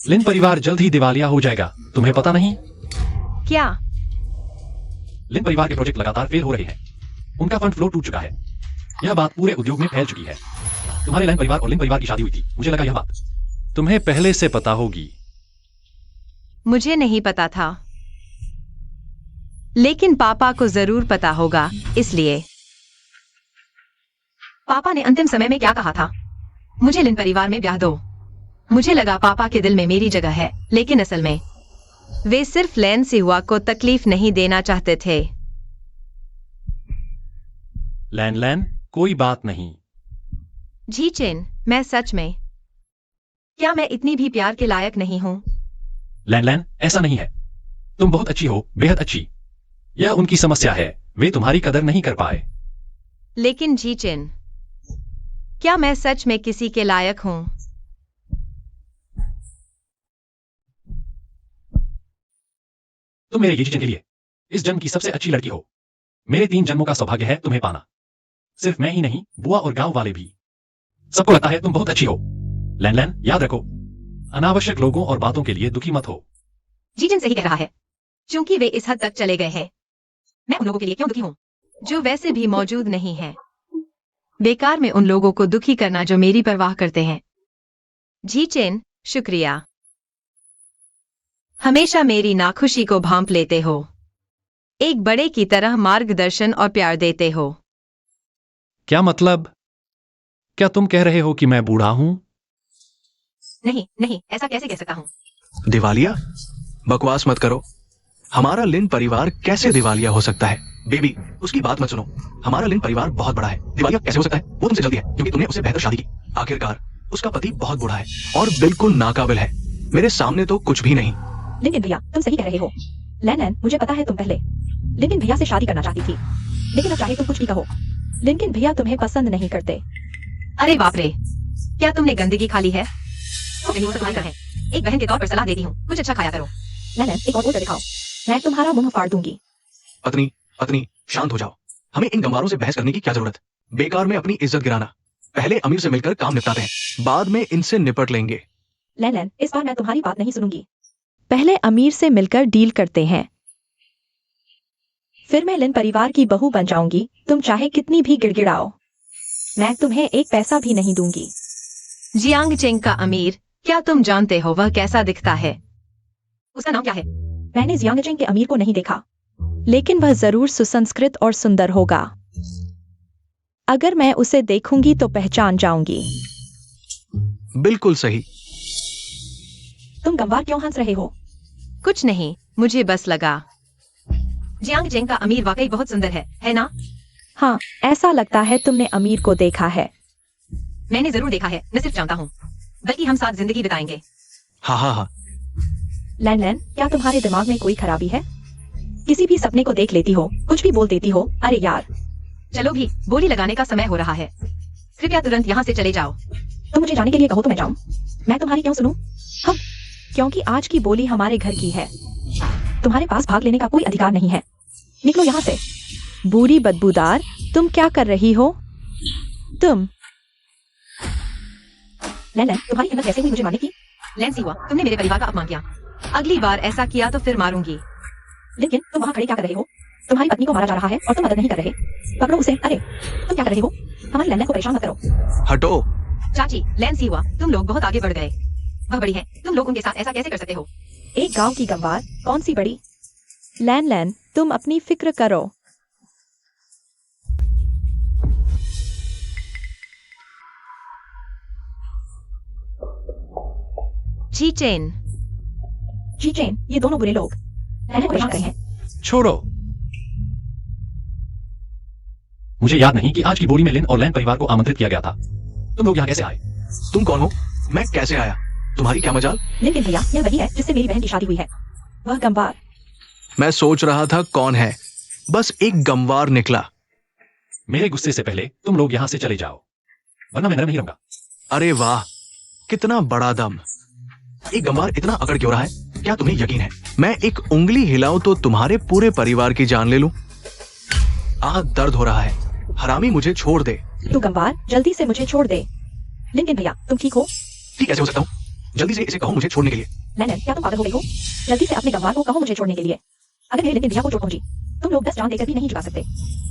लिन परिवार जल्द ही दिवालिया हो जाएगा, तुम्हें पता नहीं? क्या? लिन परिवार के प्रोजेक्ट लगातार फेल हो रहे हैं। उनका फंड फ्लो टूट चुका है। यह बात पूरे उद्योग में फैल चुकी है। तुम्हारे लिन परिवार और लिन परिवार की शादी हुई थी, मुझे लगा यह बात तुम्हें पहले से पता होगी। मुझे नहीं पता था, लेकिन पापा को जरूर पता होगा, इसलिए पापा ने अंतिम समय में क्या कहा था? मुझे लिन परिवार में ब्याह दो। मुझे लगा पापा के दिल में मेरी जगह है, लेकिन असल में वे सिर्फ लैन सिहुआ को तकलीफ नहीं देना चाहते थे। लैन लैन, कोई बात नहीं। जी चेन, मैं सच में, क्या मैं इतनी भी प्यार के लायक नहीं हूँ? लैन लैन, ऐसा नहीं है। तुम बहुत अच्छी हो, बेहद अच्छी। यह उनकी समस्या है, वे तुम्हारी कदर नहीं कर पाए। लेकिन जी चेन, क्या मैं सच में किसी के लायक हूँ? तुम मेरे ये जीजन के लिए इस जन्म की सबसे अच्छी लड़की हो। मेरे 3 जन्मों का सौभाग्य है तुम्हें पाना। सिर्फ मैं ही नहीं, बुआ और गांव वाले भी। सबको लगता है तुम बहुत अच्छी हो। लैन लैन, याद रखो, अनावश्यक लोगों और बातों के लिए दुखी मत हो। जीजन सही कह रहा है, क्योंकि वे इस हद तक चले गए हैं। मैं उन लोगों के लिए क्यों दुखी हूँ, जो वैसे भी मौजूद नहीं है? बेकार में उन लोगों को दुखी करना जो मेरी परवाह करते हैं। जी चेन, शुक्रिया। हमेशा मेरी नाखुशी को भांप लेते हो। एक बड़े की तरह मार्गदर्शन और प्यार देते हो। क्या मतलब? क्या तुम कह रहे हो कि मैं बूढ़ा हूं? नहीं नहीं, ऐसा कैसे कह सकता हूँ? दिवालिया? बकवास मत करो। हमारा लिन परिवार कैसे दिवालिया हो सकता है? बेबी, उसकी बात मत सुनो। हमारा लिन परिवार बहुत बड़ा है, दिवालिया कैसे हो सकता है? वो तुमसे जल्दी है क्योंकि तुमने उससे बेहतर शादी की। आखिरकार उसका पति बहुत बूढ़ा है और बिल्कुल नाकाबिल है। मेरे सामने तो कुछ भी नहीं। लेकिन भैया, तुम सही कह रहे हो। लैन लैन, मुझे पता है तुम पहले लेकिन भैया से शादी करना चाहती थी, लेकिन अब चाहे तुम कुछ भी कहो, लेकिन भैया तुम्हें पसंद नहीं करते। अरे बाप रे, क्या तुमने गंदगी खा ली है? नहीं, वो तो तुम्हारी तरह है। एक बहन के तौर पर सलाह देती हूँ, कुछ अच्छा खाया करो। लैन लैन, एक और उल्टा दिखाओ, मैं तुम्हारा मुंह फाड़ दूंगी। पत्नी, पत्नी, शांत हो जाओ। हमें इन गंवारों से बहस करने की क्या जरूरत? बेकार में अपनी इज्जत गिराना। पहले अमीर से मिलकर काम निपटाते हैं, बाद में इनसे निपट लेंगे। लैन लैन, इस बार मैं तुम्हारी बात नहीं सुनूंगी। पहले अमीर से मिलकर डील करते हैं, फिर मैं लिन परिवार की बहू बन जाऊंगी। तुम चाहे कितनी भी गिड़गिड़ाओ, मैं तुम्हें एक पैसा भी नहीं दूंगी। जियांग चेंग का अमीर, क्या तुम जानते हो वह कैसा दिखता है? उसका नाम क्या है? मैंने जियांगजेंग के अमीर को नहीं देखा, लेकिन वह जरूर सुसंस्कृत और सुंदर होगा। अगर मैं उसे देखूंगी तो पहचान जाऊंगी। बिल्कुल सही। तुम गंवार क्यों हंस रहे हो? कुछ नहीं, मुझे बस लगा। जियांग चेंग का अमीर वाकई बहुत सुंदर है ना? हाँ, ऐसा लगता है तुमने अमीर को देखा है। मैंने जरूर देखा है, न सिर्फ जानता हूँ, बल्कि हम साथ जिंदगी बिताएंगे। हाँ हाँ हाँ। लैन लैन, क्या तुम्हारे दिमाग में कोई खराबी है? किसी भी सपने को देख लेती हो, कुछ भी बोल देती हो। अरे यार, चलो भी, बोली लगाने का समय हो रहा है। कृपया तुरंत यहाँ से चले जाओ। तुम मुझे जाने के लिए कहो तो मैं जाऊं? मैं तुम्हारी क्यों सुनूं? हम, क्योंकि आज की बोली हमारे घर की है। तुम्हारे पास भाग लेने का कोई अधिकार नहीं है। निकलो यहाँ से। बुरी बदबूदार, तुम क्या कर रही हो? तुम लैन लैन, तुम्हारी हिम्मत कैसे हुई मुझे मारने की? लैन सिहुआ, तुमने मेरे परिवार का अपमान किया। अगली बार ऐसा किया तो फिर मारूंगी। लेकिन तुम वहाँ खड़े क्या कर रहे हो? तुम्हारी पत्नी को मारा जा रहा है और तुम मदद नहीं कर रहे। पकड़ो उसे। अरे, तुम क्या कर रहे हो? हमारी लैन लैन को परेशान मत करो। हटो। चाची, लैन सिहुआ, तुम लोग बहुत आगे बढ़ गए। वह बड़ी है, तुम लोग उनके साथ ऐसा कैसे कर सकते हो? एक गांव की गंवार, कौन सी बड़ी? लैन लैन, तुम अपनी फिक्र करो। जी चेन, जी चेन, ये दोनों बुरे लोग लैन को परेशान कर रहे हैं। छोड़ो। मुझे याद नहीं कि आज की बोली में लिन और लैन परिवार को आमंत्रित किया गया था। तुम लोग यहाँ कैसे आए? तुम कौन हो? मैं कैसे आया? तुम्हारी क्या मजाल? लेकिन भैया, यह वही है जिससे मेरी बहन की शादी हुई है, वह गंवार। मैं सोच रहा था कौन है, बस एक गंवार निकला। मेरे गुस्से से पहले तुम लोग यहाँ से चले जाओ, वरना मैं नरम नहीं रहूंगा। अरे वाह, कितना बड़ा दम। एक गंवार इतना अकड़ क्यों रहा है? क्या तुम्हें यकीन है मैं एक उंगली हिलाऊं तो तुम्हारे पूरे परिवार की जान ले लूं? दर्द हो रहा है। हरामी मुझे छोड़ दे। तू गंवार जल्दी से मुझे छोड़ दे। लिंकन भैया तुम ठीक हो? ठीक कैसे हो सकता हूँ? जल्दी से इसे कहो मुझे छोड़ने के लिए। लैलन क्या तुम पागल हो गई हो? जल्दी से अपने गंवार को कहो मुझे छोड़ने के लिए। अगर मेरे लिंकन भैया को चोट पहुंची तुम लोग 10 जान देकर भी नहीं चुका सकते।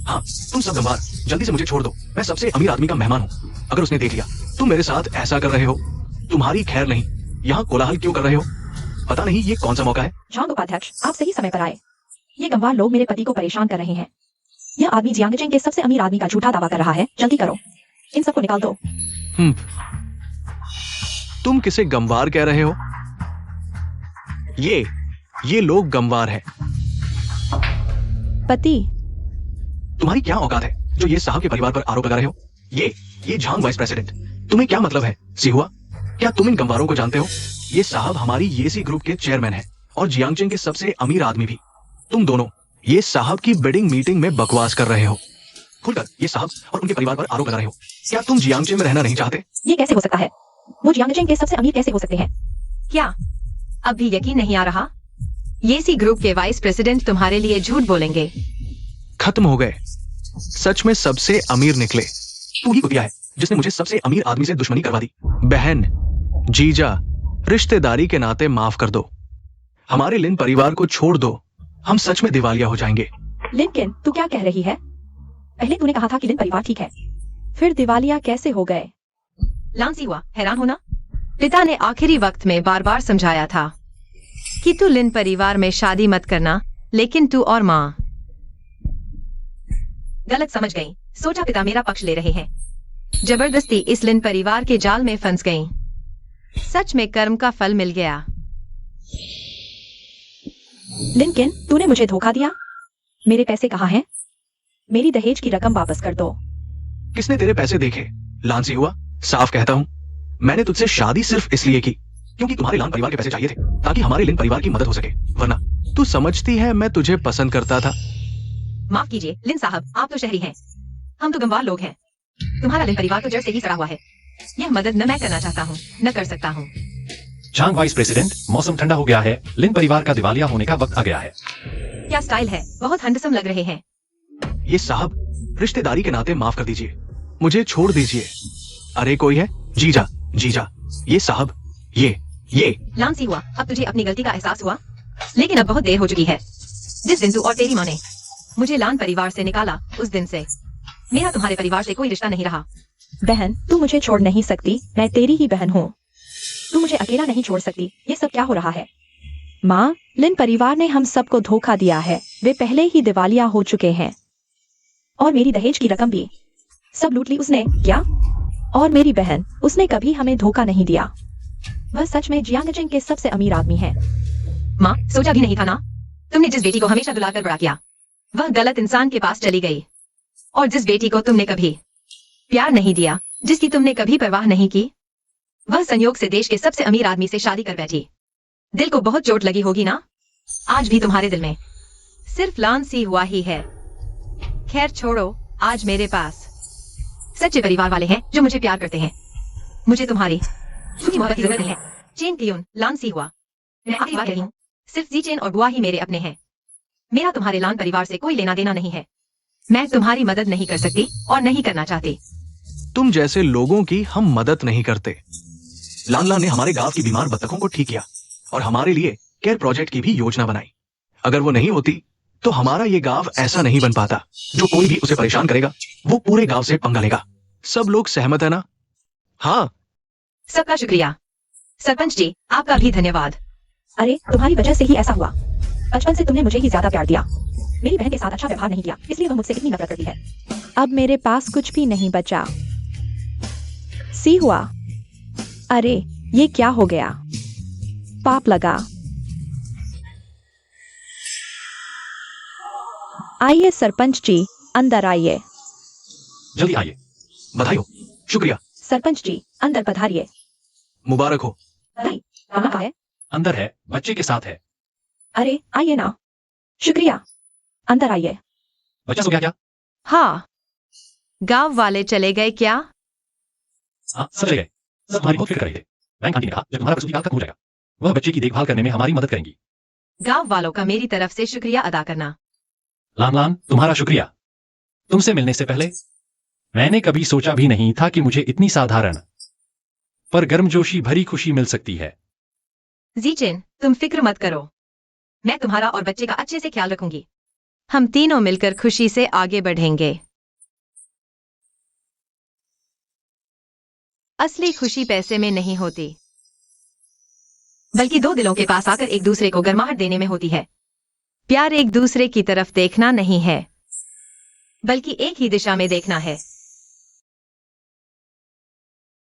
हाँ तुम सब गंवार जल्दी से मुझे छोड़ दो। मैं सबसे अमीर आदमी का मेहमान हूँ। अगर उसने देख लिया तुम मेरे साथ ऐसा कर रहे हो, तुम्हारी खैर नहीं। यहाँ कोलाहल क्यों कर रहे हो? पता नहीं ये कौन सा मौका है। झांग उपाध्यक्ष आप सही समय पर आए। ये गंवार लोग मेरे पति को परेशान कर रहे हैं। यह आदमी जियांगचेंग के सबसे अमीर आदमी का झूठा दावा कर रहा है। जल्दी करो इन सबको निकाल दो। तुम किसे गंवार कह रहे हो? ये लोग गंवार है। पति तुम्हारी क्या औकात है जो ये साहब के परिवार पर आरोप लगा रहे हो? ये झांग वाइस प्रेसिडेंट, तुम्हें क्या मतलब है? सिहुआ क्या तुम इन गंवारों को जानते हो? ये साहब हमारी येसी ग्रुप के चेयरमैन हैं और जियांगचेंग के सबसे अमीर आदमी भी। तुम दोनों ये साहब की बिडिंग मीटिंग में बकवास कर रहे हो। खुलकर ये साहब और उनके परिवार पर आरोप लगा रहे हो। क्या तुम जियांगचेंग में रहना नहीं चाहते? ये कैसे हो सकता है? वो जियांगचेंग के सबसे अमीर कैसे हो सकते हैं? क्या अब भी यकीन नहीं आ रहा? येसी ग्रुप के वाइस प्रेसिडेंट तुम्हारे लिए झूठ बोलेंगे। खत्म हो गए। सच में सबसे अमीर निकले। तू ही कुतिया है जिसने मुझे सबसे अमीर आदमी से दुश्मनी करवा दी। बहन, जीजा, रिश्तेदारी के नाते माफ कर दो। हमारे लिन परिवार को छोड़ दो। हम सच में दिवालिया हो जाएंगे। लिंकन तू क्या कह रही है? पहले तूने कहा था कि लिन परिवार ठीक है, फिर दिवालिया कैसे हो गए? लांसी हुआ हैरान होना। पिता ने आखिरी वक्त में बार बार समझाया था कि तू लिन परिवार में शादी मत करना, लेकिन तू और माँ गलत समझ गई। सोचा पिता मेरा पक्ष ले रहे हैं। जबरदस्ती इस लिन परिवार के जाल में फंस गई। सच में कर्म का फल मिल गया। लिंकन तूने मुझे धोखा दिया। मेरे पैसे कहाँ हैं? मेरी दहेज की रकम वापस कर दो। किसने तेरे पैसे देखे? लांसी हुआ साफ कहता हूँ, मैंने तुझसे शादी सिर्फ इसलिए की क्योंकि तुम्हारे लान परिवार के पैसे चाहिए थे ताकि हमारे लिन परिवार की मदद हो सके। वरना तू समझती है मैं तुझे पसंद करता था। माफ कीजिए लिन साहब, आप तो शहरी हैं, हम तो गंवार लोग हैं। तुम्हारा लिन परिवार तो जड़ से ही सड़ा हुआ है। यह मदद न मैं करना चाहता हूँ न कर सकता हूँ। झांग वाइस प्रेसिडेंट, मौसम ठंडा हो गया है। लिन परिवार का दिवालिया होने का वक्त आ गया है। क्या स्टाइल है, बहुत हैंडसम लग रहे हैं। ये साहब रिश्तेदारी के नाते माफ कर दीजिए, मुझे छोड़ दीजिए। अरे कोई है? जीजा, जीजा, ये साहब, ये लांसी हुआ, अब तुझे अपनी गलती का एहसास हुआ, लेकिन अब बहुत देर हो चुकी है। जिस दिन तू और तेरी माँ ने मुझे लान परिवार से निकाला, उस दिन से मेरा तुम्हारे परिवार से कोई रिश्ता नहीं रहा। बहन तू मुझे छोड़ नहीं सकती, मैं तेरी ही बहन हूँ। तू मुझे अकेला नहीं छोड़ सकती। ये सब क्या हो रहा है? माँ, लिन परिवार ने हम सबको धोखा दिया है। वे पहले ही दिवालिया हो चुके हैं और मेरी दहेज की रकम भी सब लूट ली उसने। क्या? और मेरी बहन, उसने कभी हमें धोखा नहीं दिया। वह सच में जियांगचेंग के सबसे अमीर आदमी है। माँ, सोचा भी नहीं था ना, तुमने जिस बेटी को हमेशा दुलाकर बड़ा किया वह गलत इंसान के पास चली गई, और जिस बेटी को तुमने कभी प्यार नहीं दिया, जिसकी तुमने कभी परवाह नहीं की, वह संयोग से देश के सबसे अमीर आदमी से शादी कर बैठी। दिल को बहुत चोट लगी होगी ना? आज भी तुम्हारे दिल में सिर्फ लांसी हुआ ही है। खैर छोड़ो, आज मेरे पास सच्चे परिवार वाले हैं जो मुझे प्यार करते हैं। मुझे तुम्हारी झूठी मोहब्बत की जरूरत नहीं है। चेन क्यून, लांसी हुआ, मैं आखिरी बार कह रही हूँ, सिर्फ जी चेन और बुआ ही मेरे अपने हैं। मेरा तुम्हारे लान परिवार से कोई लेना देना नहीं है। मैं तुम्हारी मदद नहीं कर सकती और नहीं करना चाहती। तुम जैसे लोगों की हम मदद नहीं करते। लानला ने हमारे गांव की बीमार बत्तखों को ठीक किया और हमारे लिए केयर प्रोजेक्ट की भी योजना बनाई। अगर वो नहीं होती तो हमारा ये गांव ऐसा नहीं बन पाता। जो कोई भी उसे परेशान करेगा वो पूरे गांव से पंगा लेगा। सब लोग सहमत है ना? हाँ। सबका शुक्रिया। सरपंच जी, आपका भी धन्यवाद। अरे तुम्हारी वजह से ही ऐसा हुआ। बचपन से तुमने मुझे ही ज्यादा प्यार दिया। मेरी बहन के साथ अच्छा व्यवहार नहीं किया, इसलिए वह मुझसे इतनी नफरत करती है। अब मेरे पास कुछ भी नहीं बचा। सी हुआ, अरे ये क्या हो गया? पाप लगा। आइए सरपंच जी, अंदर आइए। जल्दी आइए। बधाई हो। शुक्रिया। सरपंच जी, अंदर पधारिए। मुबारक हो। बधाई। खाना कहाँ है? अंदर है, बच्चे के साथ है। अरे आइए ना। शुक्रिया, अंदर आइए। बच्चा सो गया क्या? हाँ, गांव वाले चले गए क्या? हाँ, सब चले गए। सब तुम्हारी बहुत फिक्र कर रहे थे। बैंक आंटी ने कहा जब तुम्हारा कसूर निकाल खत्म हो जाएगा वह बच्चे की देखभाल करने में हमारी मदद करेंगी। गांव वालों का मेरी तरफ से शुक्रिया अदा करना। लान लान, तुम्हारा शुक्रिया। तुमसे मिलने से पहले मैंने कभी सोचा भी नहीं था कि मुझे इतनी साधारण पर गर्मजोशी भरी खुशी मिल सकती है। जीचिन, तुम फिक्र मत करो, मैं तुम्हारा और बच्चे का अच्छे से ख्याल रखूंगी। हम तीनों मिलकर खुशी से आगे बढ़ेंगे। असली खुशी पैसे में नहीं होती, बल्कि दो दिलों के पास आकर एक दूसरे को गर्माहट देने में होती है। प्यार एक दूसरे की तरफ देखना नहीं है, बल्कि एक ही दिशा में देखना है।